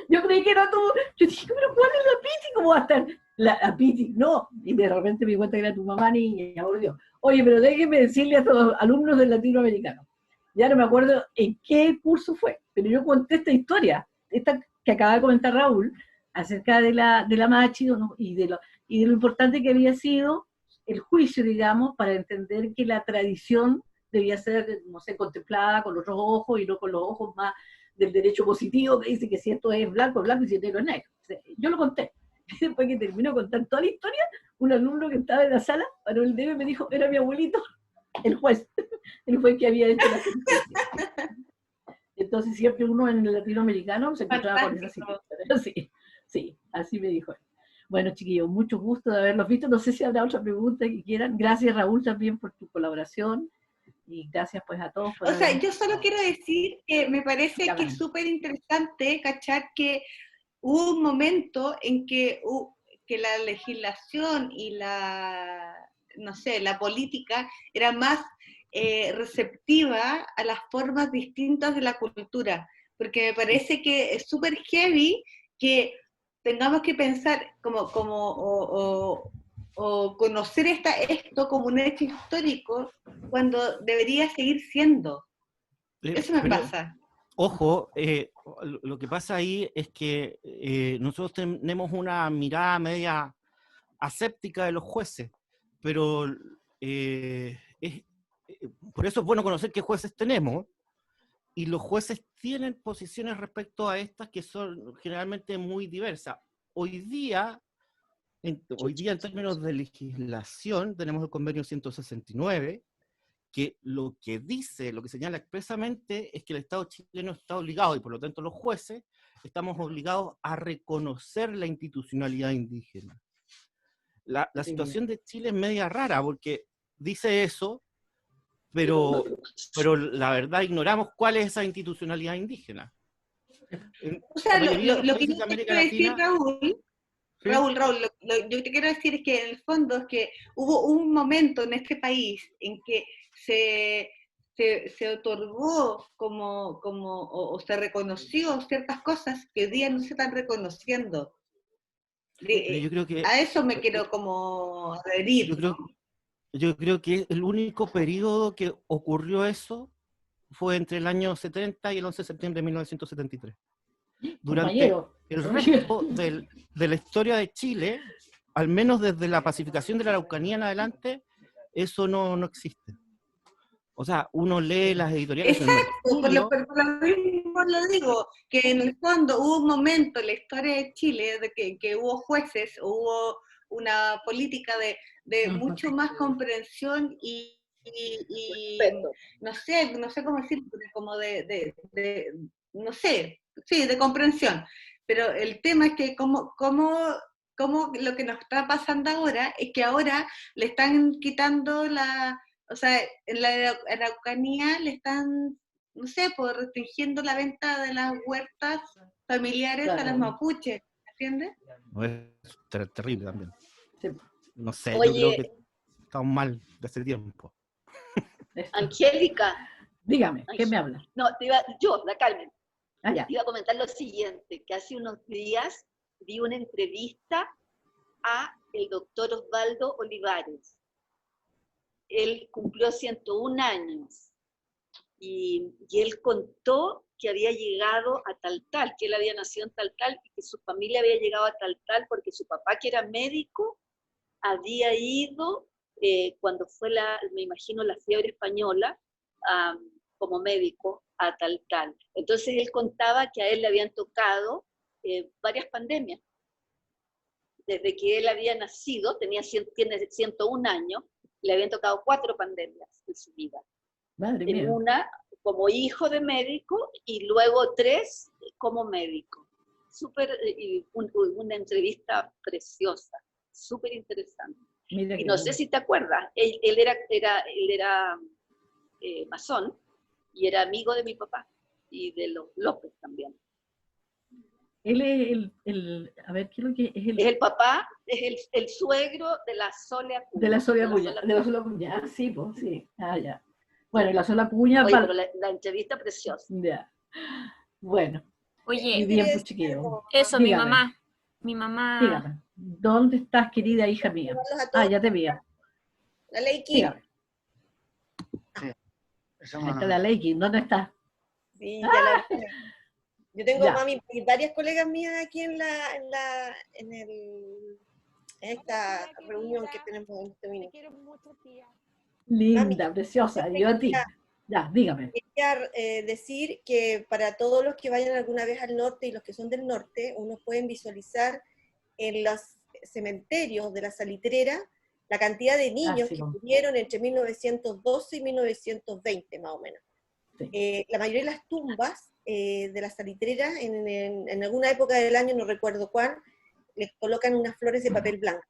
Yo creí que era tú. Yo dije, pero ¿cuál es la Piti? ¿Cómo va a estar la Piti? No. Y de repente me di cuenta que era tu mamá niña, por Dios. Oye, pero déjenme decirle a estos alumnos del latinoamericano. Ya no me acuerdo en qué curso fue, pero yo conté esta historia, esta que acaba de comentar Raúl, acerca de la Machi, ¿no? y de lo importante que había sido el juicio, digamos, para entender que la tradición debía ser, no sé, contemplada con otros ojos y no con los ojos más del derecho positivo que dice que si esto es blanco, y si negro es negro. O sea, yo lo conté. Y después que terminó de contar toda la historia, un alumno que estaba en la sala, paró el dedo y me dijo, era mi abuelito, el juez que había hecho la sentencia. Entonces siempre uno en el latinoamericano se encontraba con esa situación. Sí, así me dijo él. Bueno, chiquillos, mucho gusto de haberlos visto. No sé si habrá otra pregunta que quieran. Gracias, Raúl, también por tu colaboración. Y gracias pues a todos por O sea, yo solo quiero decir que me parece que es súper interesante cachar que hubo un momento en que la legislación y no sé, la política era más receptiva a las formas distintas de la cultura, porque me parece que es súper heavy que tengamos que pensar o conocer esto como un hecho histórico cuando debería seguir siendo. Eso me pasa. Ojo, lo que pasa ahí es que nosotros tenemos una mirada media aséptica de los jueces, pero por eso es bueno conocer qué jueces tenemos, y los jueces tienen posiciones respecto a estas que son generalmente muy diversas. Hoy día, en términos de legislación, tenemos el convenio 169, que lo que señala expresamente es que el Estado chileno está obligado, y por lo tanto los jueces, estamos obligados a reconocer la institucionalidad indígena. La situación de Chile es media rara, porque dice eso, pero la verdad ignoramos cuál es esa institucionalidad indígena. O sea, lo que yo te quiero decir, Raúl, yo te quiero decir es que en el fondo es que hubo un momento en este país en que se otorgó o se reconoció ciertas cosas que hoy día no se están reconociendo. Yo creo que, a eso me quiero como adherir. Yo creo que el único periodo que ocurrió eso fue entre el año 70 y el 11 de septiembre de 1973. Durante el resto de la historia de Chile, al menos desde la pacificación de la Araucanía en adelante, eso no existe. O sea, uno lee las editoriales. Exacto, por lo mismo lo digo, que en el fondo hubo un momento en la historia de Chile de que hubo jueces, hubo una política de mucho más comprensión y no sé cómo decirlo, como no sé, sí, de comprensión. Pero el tema es que como lo que nos está pasando ahora es que ahora le están quitando o sea, en la Araucanía le están, no sé, pues restringiendo la venta de las huertas familiares a los mapuches, ¿entiendes? Es terrible también. Sí. No sé, Oye, yo creo que estamos mal de hace tiempo. Angélica. Dígame, ¿qué me habla? No, la Carmen. Ya. Te iba a comentar lo siguiente, que hace unos días vi una entrevista a el doctor Osvaldo Olivares. Él cumplió 101 años y él contó que había llegado a Taltal, que él había nacido en Taltal y que su familia había llegado a Taltal porque su papá, que era médico, había ido cuando fue me imagino, la fiebre española, como médico a Taltal. Entonces él contaba que a él le habían tocado varias pandemias. Desde que él había nacido, tiene 101 años, le habían tocado 4 pandemias en su vida. Madre En mía. una como hijo de médico y luego 3 como médico. Una entrevista preciosa, súper interesante. Mira Y que no sé si te acuerdas, él era masón y era amigo de mi papá y de los López también. él es a ver, ¿qué es lo que es Es el papá, es el suegro de la Sole Acuña. de la Sola Acuña? De la Sola Acuña, ah, sí, pues, sí. Ah, ya. Bueno, y la Sola Acuña, Oye, pero la entrevista preciosa. ya. Bueno, muy Oye, bien, pues, chiquillo. eso, Dígame. mi mamá, Dígame, ¿dónde estás, querida hija mía? Ah, ya te vi. La Leiki. Dígame. Sí. Ahí está la Leiki, ¿dónde estás? Sí, ya la Yo tengo Ya. varias colegas mías aquí en esta reunión que tenemos en este minuto. quiero mucho, tía. Linda, preciosa, yo a ti. Ya, dígame. Quería decir que para todos los que vayan alguna vez al norte y los que son del norte, uno pueden visualizar en los cementerios de la Salitrera la cantidad de niños sí, que no. murieron entre 1912 y 1920, más o menos. Sí. La mayoría de las tumbas de la Salitrera, en alguna época del año, no recuerdo cuál, les colocan unas flores de papel blanco.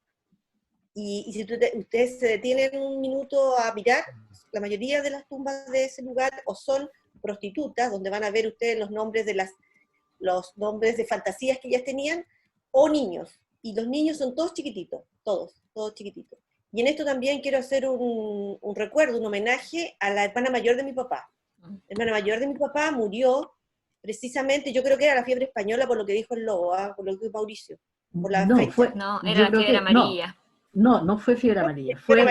Y si ustedes se detienen un minuto a mirar, la mayoría de las tumbas de ese lugar o son prostitutas, donde van a ver ustedes los nombres de fantasías que ellas tenían, o niños. Y los niños son todos chiquititos, todos chiquititos. Y en esto también quiero hacer un recuerdo, un homenaje a la hermana mayor de mi papá. La hermana mayor de mi papá murió precisamente, yo creo que era la fiebre española, por lo que dijo el lobo, por lo que dijo Mauricio. Por la No, fecha. no, yo era creo fiebre que amarilla. No fue fiebre amarilla. Fiebre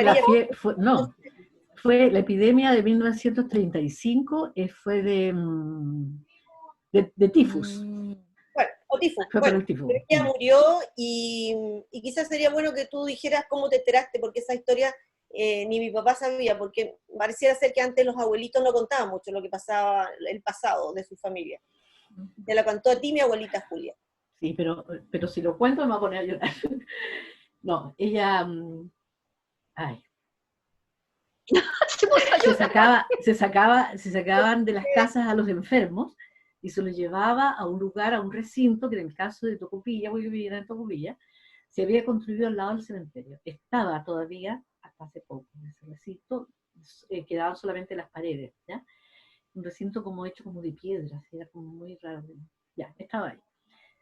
Fue amarilla. fue la epidemia de 1935, fue de tifus. Bueno, o tifus. Fue por el tifus. Pero ella murió y quizás sería bueno que tú dijeras cómo te enteraste, porque esa historia ni mi papá sabía, porque pareciera ser que antes los abuelitos no contaban mucho lo que pasaba, el pasado de su familia. Te la contó a ti mi abuelita Julia. Sí, pero si lo cuento me va a poner a llorar. No, ella... ay. Se sacaban de las casas a los enfermos y se los llevaba a un lugar, a un recinto, que en el caso de Tocopilla, porque vivía en Tocopilla, se había construido al lado del cementerio. Estaba todavía, hasta hace poco, en ese recinto, quedaban solamente las paredes, ¿ya? Un recinto como hecho como de piedra, era como muy raro. Ya, estaba ahí.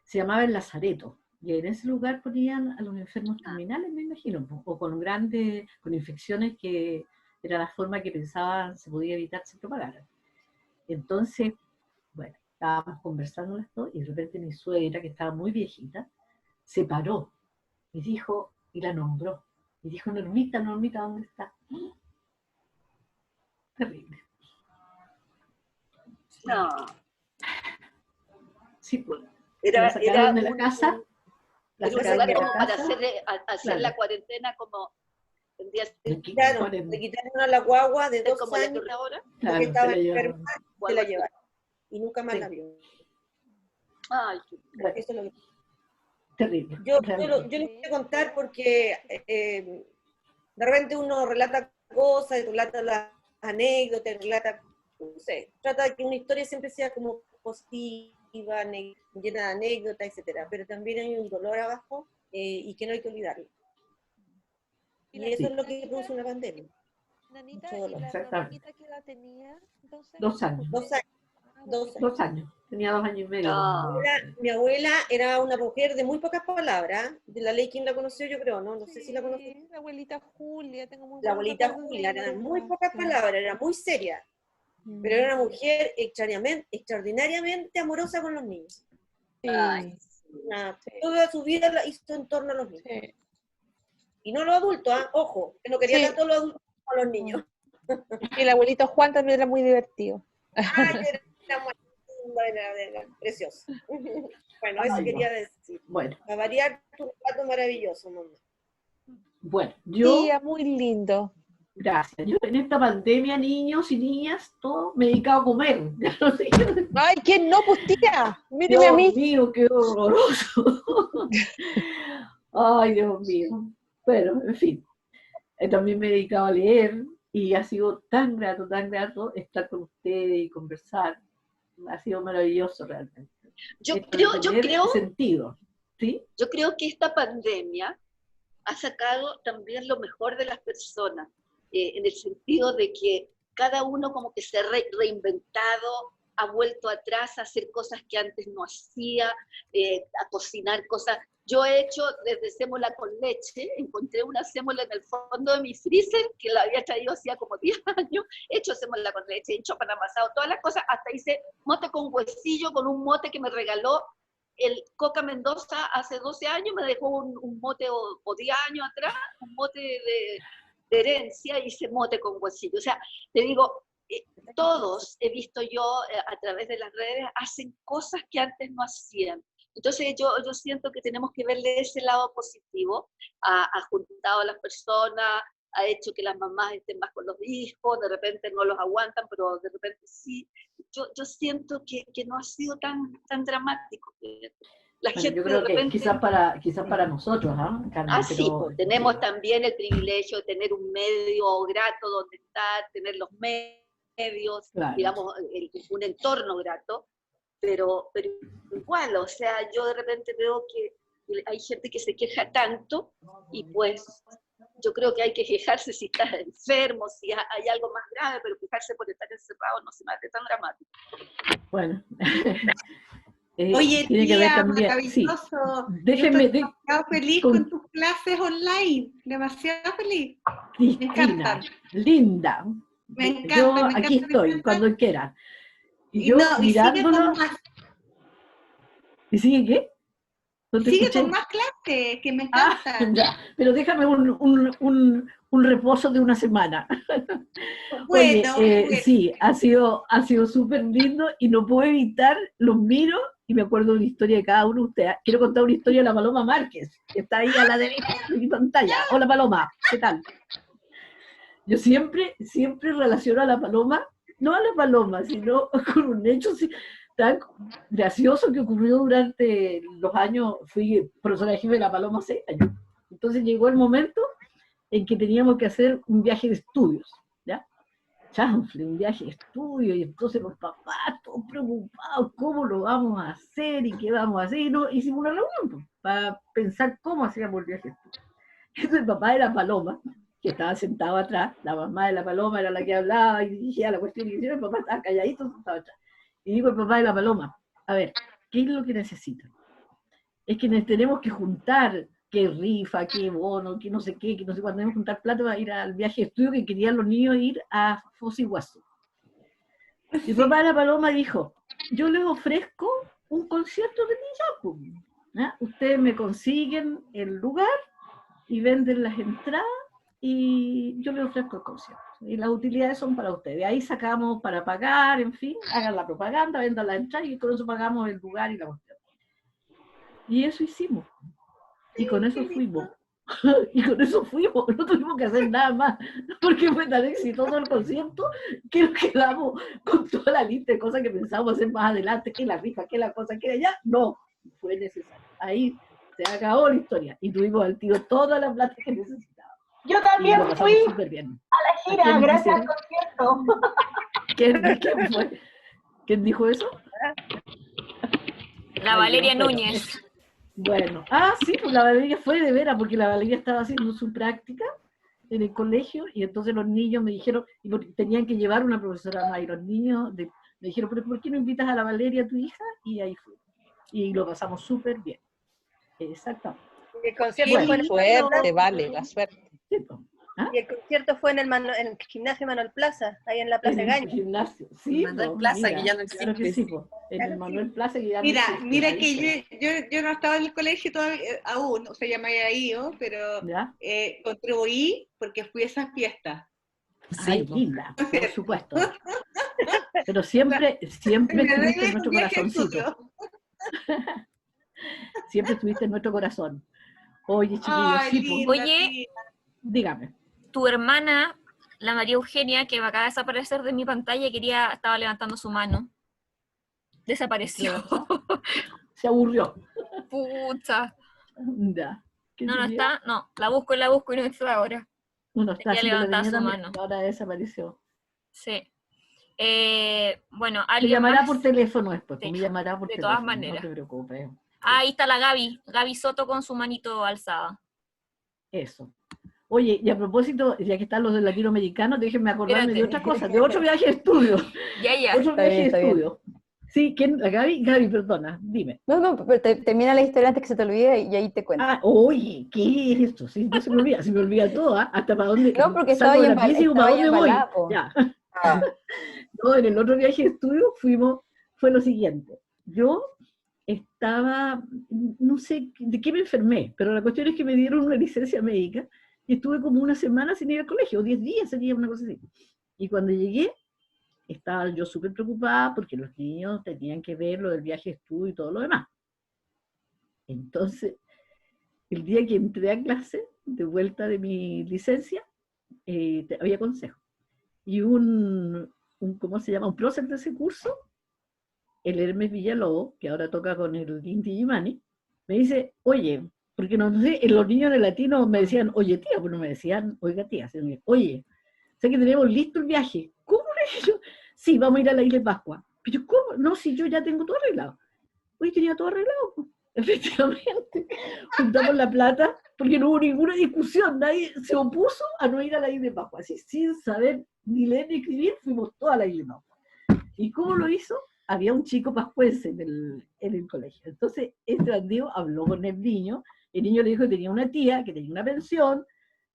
Se llamaba el Lazareto, y en ese lugar ponían a los enfermos terminales, me imagino, o con infecciones que era la forma que pensaban se podía evitar se propagaran. Entonces, bueno, estábamos conversando esto, y de repente mi suegra, que estaba muy viejita, se paró, y dijo, y la nombró, y dijo, Normita, ¿dónde está? Terrible. No. Sí, pues. Era de la casa. Era un lugar como para hacer la cuarentena como... Le quitaron a la guagua de 2 años ahora, porque estaba enferma, se la llevaron. Y nunca más la vio. Ay, eso es lo que... Terrible. Yo les quiero contar porque de repente uno relata cosas, relata las anécdotas, no sé, trata de que una historia siempre sea como positiva, llena de anécdotas, etcétera, pero también hay un dolor abajo y que no hay que olvidarlo. Y eso es lo que produce una pandemia. Nanita, Mucho dolor. ¿y la Normita qué edad tenía entonces? 2 años. 2 años. 2 años. Tenía 2 años y medio. Mi abuela era una mujer de muy pocas palabras. De la ley, ¿quién la conoció? Yo creo, ¿no? No sé si la conoció. La abuelita Julia, tengo muy La abuelita Julia, era muy pocas palabras, era muy seria. Pero era una mujer extraordinariamente amorosa con los niños. Toda su vida la hizo en torno a los niños. Y no los adultos, ojo, que no quería tanto los adultos como los niños. Y el abuelito Juan también era muy divertido. Ay, era muy Bueno, precioso. Bueno, eso Ay, no. quería decir. Bueno, A variar tu relato maravilloso, mamá. bueno, yo, Tía, muy lindo. gracias. Yo en esta pandemia, niños y niñas, todo me he dedicado a comer. Ya no sé qué. Ay, ¿quién no, pues tía? Míreme a Dios mí. mío, qué horroroso. Ay, Dios mío. Bueno, en fin. También me he dedicado a leer y ha sido tan grato estar con ustedes y conversar. Ha sido maravilloso realmente. Yo Esto de creo, yo tener creo, sentido. ¿Sí? yo creo que esta pandemia ha sacado también lo mejor de las personas, en el sentido de que cada uno como que se ha reinventado, ha vuelto atrás a hacer cosas que antes no hacía, a cocinar cosas. Yo he hecho desde sémola con leche, encontré una sémola en el fondo de mi freezer, que la había traído hacía como 10 años, he hecho sémola con leche, he hecho pan amasado, todas las cosas, hasta hice mote con huesillo, con un mote que me regaló el Coca Mendoza hace 12 años, me dejó un mote, o 10 años atrás, un mote de herencia, y hice mote con huesillo. O sea, te digo, todos, he visto yo a través de las redes, hacen cosas que antes no hacían. Entonces yo siento que tenemos que verle ese lado positivo, ha juntado a las personas, ha hecho que las mamás estén más con los hijos, de repente no los aguantan, pero de repente sí. Yo siento que no ha sido tan dramático. La Bueno, gente yo creo de que repente... quizás para nosotros, ¿ah, Carmen? Sí, Pero, pues, tenemos también el privilegio de tener un medio grato donde estar, tener los medios, claro. digamos, un entorno grato, pero igual, o sea, yo de repente veo que hay gente que se queja tanto, y pues yo creo que hay que quejarse si estás enfermo, si hay algo más grave, pero quejarse por estar encerrado no se me hace tan dramático. Bueno. Oye, tiene que ver tía, también, maravilloso. sí. Déjenme, Yo estoy demasiado feliz con tus clases online. Demasiado feliz. Me Cristina, encantan. linda. Me encanta, Yo me encanta. aquí estoy, cuando quieran. Y yo no, y sigue con mirándolo. más. ¿Y sigue qué? ¿No te Sigue escuché? con más clases, que me encantan. Ya, pero déjame un reposo de una semana. Bueno, Oye, sí, ha sido súper lindo y no puedo evitar, los miro y me acuerdo de una historia de cada uno de ustedes. Quiero contar una historia de la Paloma Márquez, que está ahí a la derecha de mi pantalla. Hola Paloma, ¿qué tal? Yo siempre relaciono a la Paloma, no a la Paloma, sino con un hecho tan gracioso que ocurrió durante los años. Fui profesora de jefe de la Paloma 6 años. Entonces llegó el momento en que teníamos que hacer un viaje de estudios, ¿ya? Chanfle, un viaje de estudios, y entonces los papás todos preocupados, ¿cómo lo vamos a hacer y qué vamos a hacer? Y no, hicimos una reunión pues, para pensar cómo hacíamos el viaje de estudios. Entonces el papá de la Paloma, que estaba sentado atrás, la mamá de la Paloma era la que hablaba y dirigía la cuestión, y el papá estaba calladito, sentado atrás. Y digo el papá de la Paloma, a ver, ¿qué es lo que necesitan? Es que nos tenemos que juntar, qué rifa, qué bono, qué no sé qué, que no sé cuándo, tenemos que juntar plata para ir al viaje de estudio que querían los niños ir a Foz do Iguazú. Y el papá de la Paloma dijo, yo les ofrezco un concierto de Niyapu. ¿Ah? Ustedes me consiguen el lugar y venden las entradas y yo les ofrezco el concierto. Y las utilidades son para ustedes. Ahí sacamos para pagar, en fin, hagan la propaganda, vendan las entradas y con eso pagamos el lugar y la cuestión. Y eso hicimos. Y con eso fuimos. Y con eso fuimos. No tuvimos que hacer nada más. Porque fue tan exitoso el concierto que nos quedamos con toda la lista de cosas que pensábamos hacer más adelante. Que la rifa, que la cosa, que allá. No, fue necesario. Ahí se acabó la historia. Y tuvimos al tío toda la plata que necesitábamos. Yo también fui bien. a la gira, gracias al concierto. ¿Quién fue? ¿Quién dijo eso? La Valeria Núñez. Bueno, sí, pues la Valeria fue de veras, porque la Valeria estaba haciendo su práctica en el colegio, y entonces los niños me dijeron, y tenían que llevar una profesora más, y los niños me dijeron, pero ¿por qué no invitas a la Valeria, tu hija? Y ahí fue. Y lo pasamos súper bien. Exactamente. El concierto fue suerte, vale, la suerte. Sí, pues. Y el concierto fue en el gimnasio Manuel Plaza, ahí en la Plaza En Gaña. el gimnasio, sí. Manuel Plaza, mira, que ya no existe. Claro que sí, pues. En el Manuel Plaza, que ya no existe. Mira que yo no estaba en el colegio todavía, aún, o sea, ya me había ido, pero contribuí porque fui a esas fiestas. Ay, po. linda, por supuesto. Pero siempre estuviste en nuestro corazoncito. Siempre estuviste en nuestro corazón. Oye, chiquillos, Ay, sí, pues, linda, Oye, tía. dígame. tu hermana, la María Eugenia, que acaba de desaparecer de mi pantalla, estaba levantando su mano. Desapareció. Se aburrió. Pucha. Ya. ¿Qué No, no tenía? está. No, la busco y no está ahora. Uno está Ella así, yo la levantaba tenía su también, mano. y ahora desapareció. Sí. Bueno, Me alguien llamará más. por teléfono después, Sí, me llamará por de teléfono, todas maneras. no te preocupes. Ahí está la Gaby Soto con su manito alzada. Eso. Oye, y a propósito, ya que están los del latinoamericano, déjenme acordarme de Espérate. otra cosa, de otro viaje de estudio. Ya. Otro Está viaje bien, de está bien. estudio. Sí, ¿quién? ¿La Gaby? Gaby, perdona, dime. No, pero termina la historia antes que se te olvide y ahí te cuento. Ah, oye, ¿qué es esto? Sí, no se me olvida todo, ¿ah? Hasta para dónde, No, porque salgo de la pieza y digo, ¿para dónde voy? embalada, po. Ya. No, en el otro viaje de estudio fue lo siguiente. Yo estaba, no sé de qué me enfermé, pero la cuestión es que me dieron una licencia médica y estuve como una semana sin ir al colegio, 10 días sería una cosa así. Y cuando llegué, estaba yo súper preocupada porque los niños tenían que ver lo del viaje de estudio y todo lo demás. Entonces, el día que entré a clase, de vuelta de mi licencia, había consejo. Y ¿cómo se llama? Un prócer de ese curso, el Hermes Villalobos, que ahora toca con el Inti Gimani, me dice, oye, porque no sé, los niños de latino me decían, oye tía, pues no me decían, oiga tía, sino que, oye, sé que tenemos listo el viaje. ¿Cómo le dije yo? Sí, vamos a ir a la isla de Pascua. Pero ¿cómo? No, si yo ya tengo todo arreglado. Oye, tenía todo arreglado, pues. Efectivamente. Juntamos la plata, porque no hubo ninguna discusión, nadie se opuso a no ir a la isla de Pascua. Así, sin saber ni leer ni escribir, fuimos toda la isla de Pascua. ¿Y cómo lo hizo? Había un chico pascuense en el colegio. Entonces, este bandido habló con el niño le dijo que tenía una tía, que tenía una pensión,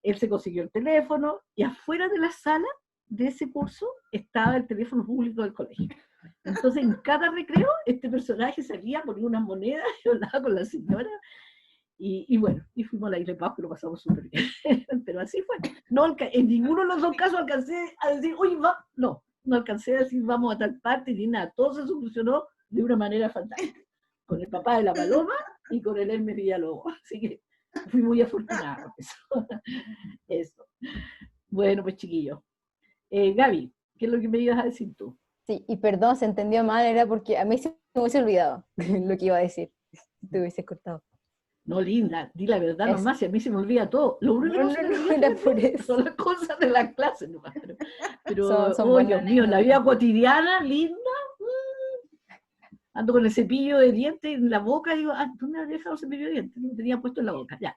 él se consiguió el teléfono, y afuera de la sala de ese curso estaba el teléfono público del colegio. Entonces, en cada recreo, este personaje salía, ponía unas monedas, y hablaba con la señora, y bueno, y fuimos a la isla de Pascua y lo pasamos súper bien. Pero así fue. No, en ninguno de los dos casos alcancé a decir, oye, no alcancé a decir vamos a tal parte ni nada. Todo se solucionó de una manera fantástica. Con el papá de la Paloma y con el Hermes Villalobos. Así que fui muy afortunada con eso. Eso. Bueno, pues chiquillos. Gaby, ¿qué es lo que me ibas a decir tú? Sí, y perdón, se entendió mal, era porque a mí se me hubiese olvidado lo que iba a decir. Te hubiese cortado. No, linda, di la verdad Eso. nomás, y a mí se me olvida todo. Lo único que no se me olvida era por eso. son las cosas de las clases nomás. Pero Son oh, buenas Dios mío, en la anécdotas. vida cotidiana, linda, ando con el cepillo de dientes en la boca y digo, ¿dónde había dejado el cepillo de dientes? Lo tenía puesto en la boca, ya.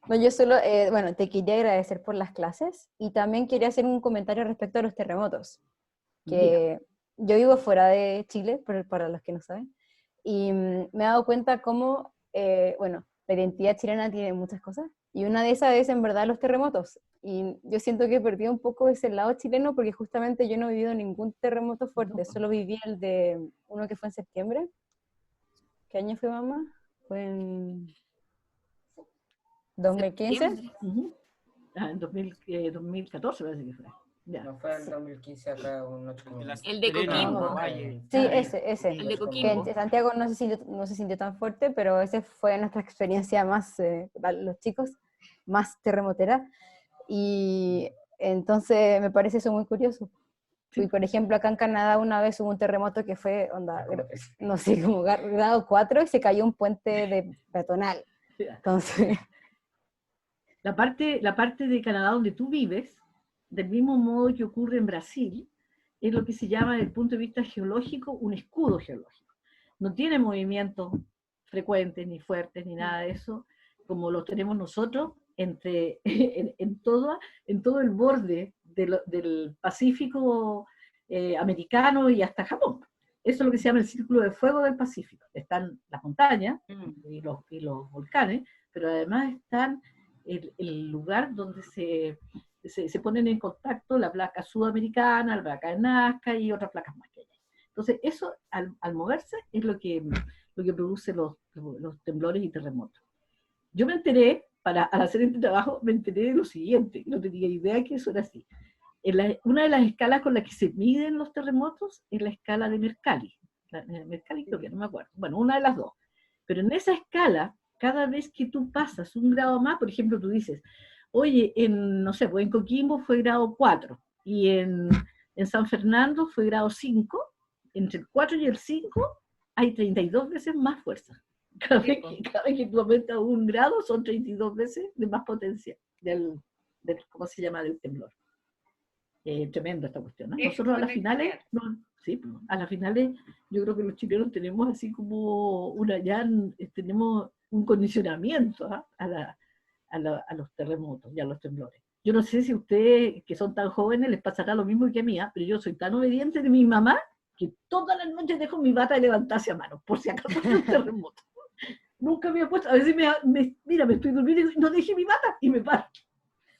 No, yo solo, bueno, te quería agradecer por las clases y también quería hacer un comentario respecto a los terremotos, que yo vivo fuera de Chile, para los que no saben, y me he dado cuenta cómo, bueno, la identidad chilena tiene muchas cosas, y una de esas es en verdad los terremotos, y yo siento que he perdido un poco ese lado chileno porque justamente yo no he vivido ningún terremoto fuerte, solo viví el de uno que fue en septiembre. ¿Qué año fue, mamá? Fue en 2015. En 2014 parece que fue. Ya. No fue en 2015 acá un 8,1. El de Coquimbo. Sí, ese. El de Que Coquimbo. en Santiago no se sintió tan fuerte, pero ese fue nuestra experiencia más, los chicos, más terremotera. Y entonces me parece eso muy curioso. Y por ejemplo, acá en Canadá una vez hubo un terremoto que fue, no sé, como grado 4 y se cayó un puente de peatonal. Entonces... La parte de Canadá donde tú vives, del mismo modo que ocurre en Brasil, es lo que se llama desde el punto de vista geológico un escudo geológico. No tiene movimientos frecuentes, ni fuertes, ni nada de eso, como los tenemos nosotros en todo el borde del Pacífico americano y hasta Japón. Eso es lo que se llama el círculo de fuego del Pacífico. Están las montañas y los volcanes, pero además están el lugar donde se ponen en contacto la placa sudamericana, la placa de Nazca y otras placas más que hay. Entonces, eso al moverse es lo que produce los temblores y terremotos. Yo me enteré al hacer este trabajo me enteré de lo siguiente, no tenía idea que eso era así. Una de las escalas con las que se miden los terremotos es la escala de Mercalli. Mercalli creo que no me acuerdo. Bueno, una de las dos. Pero en esa escala, cada vez que tú pasas un grado más, por ejemplo, tú dices, oye, no sé, pues en Coquimbo fue grado 4 y en San Fernando fue grado 5, entre el 4 y el 5 hay 32 veces más fuerza. Cada vez que tú aumentas un grado son 32 veces de más potencia ¿cómo se llama? Del temblor. Tremendo esta cuestión, ¿no? Nosotros a las finales, a las finales yo creo que los chilenos tenemos así como tenemos un condicionamiento a los terremotos y a los temblores. Yo no sé si ustedes, que son tan jóvenes, les pasará lo mismo que a mí, pero yo soy tan obediente de mi mamá que todas las noches dejo mi bata de levantarse a mano, por si acaso hay un terremoto. Nunca me he puesto, a veces mira, me estoy durmiendo y no dejé mi bata y me paro.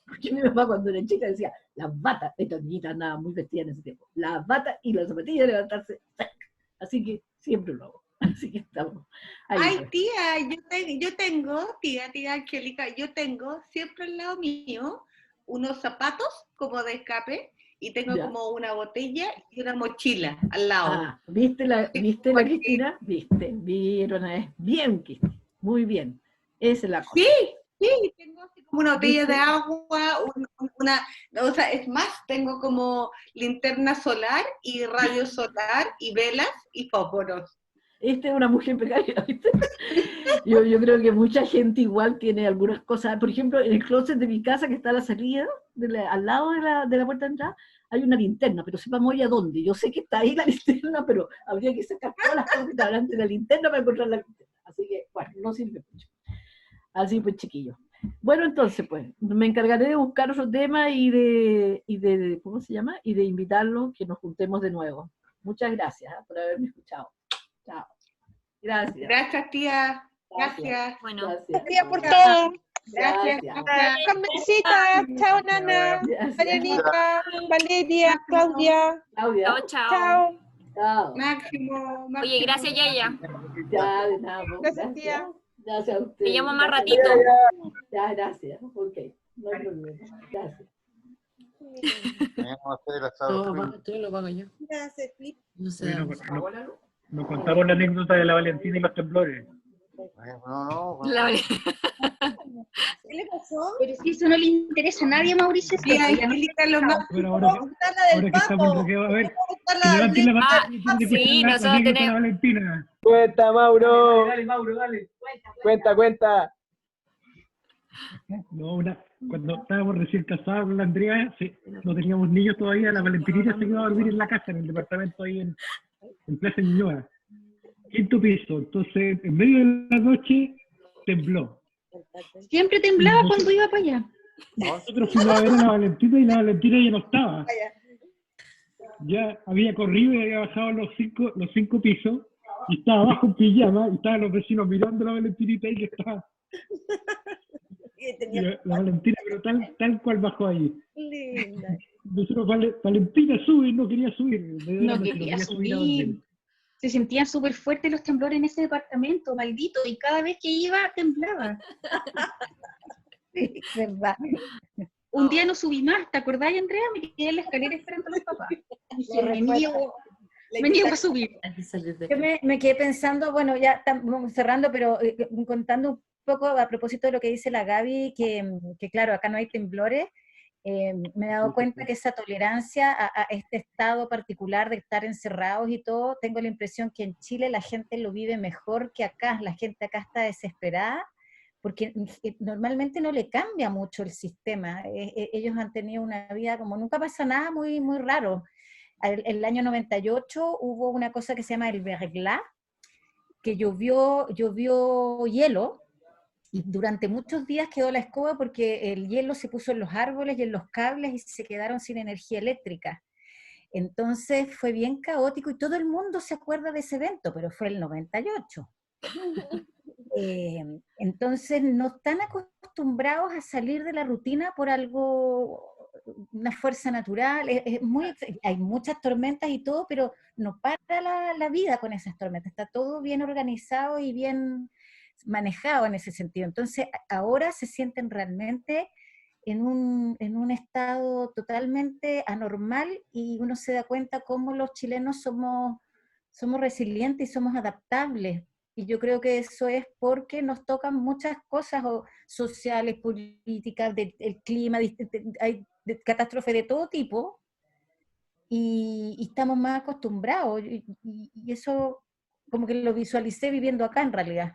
Porque mi mamá cuando era chica decía, las batas, esta niñita andaba muy vestida en ese tiempo, las batas y las zapatillas de levantarse. Así que siempre lo hago. Así que estamos ahí. Ay, pues. tía, yo tengo, tía Angélica, yo tengo siempre al lado mío unos zapatos como de escape y tengo como una botella y una mochila al lado. Ah, ¿viste la Cristina? ¿Viste? Vieron, bien, Cristina. Muy bien. Esa es la cosa. Sí, tengo así como una botella de agua, o sea, es más, tengo como linterna solar y radio solar y velas y fósforos. Esta es una mujer precaria, ¿viste? Yo creo que mucha gente igual tiene algunas cosas. Por ejemplo, en el closet de mi casa, que está a la salida, al lado de la puerta de entrada, hay una linterna, pero sepamos ya dónde. Yo sé que está ahí la linterna, pero habría que sacar todas las cosas que están delante de la linterna para encontrar la linterna. Así que, bueno, no sirve mucho. Así pues, chiquillos. Bueno, entonces, pues, me encargaré de buscar otro tema y de ¿cómo se llama? Y de invitarlos que nos juntemos de nuevo. Muchas gracias por haberme escuchado. Chao. Gracias. Gracias, tía. Gracias. Bueno, Gracias, tía, por todo. Gracias. Carmencita, chao, Nana, Marianita, Valeria, Claudia. Chao. Máximo. Oye, gracias, Yaya. Ya, de nada. Gracias, tía. Gracias a usted. Te llamo más ratito. Ya, gracias. Ok, no hay problema. Gracias. Todo lo pago yo. Gracias, Flip. No sé. Nos contamos la anécdota de la Valentina y los temblores. ¿Qué le pasó? Pero si eso no le interesa a nadie, Mauricio. Tía Angélica, lo más. Pero ahora que estamos en lo que va a ver, que levanten la mano. Sí, nosotros la tenemos. Valentina. Cuenta, Mauro. Dale, Mauro, dale. Cuenta. No, cuando estábamos recién casados con la Andrea, no teníamos niños todavía, la Valentinita se quedó a dormir en la casa, en el departamento ahí en Plaza Ñuñoa. 5º piso. Entonces, en medio de la noche, tembló. Siempre temblaba cuando iba para allá. Nosotros fuimos a ver a la Valentina y la Valentina ya no estaba. Ya había corrido y había bajado los cinco pisos y estaba abajo en pijama y estaban los vecinos mirando a la Valentinita y que estaba. Y la Valentina, pero tal cual bajó ahí. Linda. Nosotros, Valentina sube, no quería subir. No quería subir. Se sentían súper fuertes los temblores en ese departamento, maldito, y cada vez que iba temblaba. Sí, verdad. Un día no subí más, ¿te acordás, Andrea? Me quedé en la escalera esperando a los papás. Y me niego a subir. Yo Me quedé pensando, bueno, ya estamos cerrando, pero contando un poco a propósito de lo que dice la Gaby, que claro, acá no hay temblores. Me he dado cuenta que esa tolerancia a este estado particular de estar encerrados y todo, tengo la impresión que en Chile la gente lo vive mejor que acá. La gente acá está desesperada porque normalmente no le cambia mucho el sistema. Ellos han tenido una vida como nunca pasa nada, muy, muy raro. El año 98 hubo una cosa que se llama el verglas, que llovió hielo, y durante muchos días quedó la escoba porque el hielo se puso en los árboles y en los cables y se quedaron sin energía eléctrica. Entonces fue bien caótico y todo el mundo se acuerda de ese evento, pero fue el 98. Entonces no están acostumbrados a salir de la rutina por algo, una fuerza natural. Hay muchas tormentas y todo, pero no para la vida con esas tormentas. Está todo bien organizado y bien manejado en ese sentido. Entonces, ahora se sienten realmente en un estado totalmente anormal y uno se da cuenta cómo los chilenos somos resilientes y somos adaptables. Y yo creo que eso es porque nos tocan muchas cosas sociales, políticas, del clima, hay catástrofes de todo tipo, y estamos más acostumbrados. Y eso como que lo visualicé viviendo acá en realidad.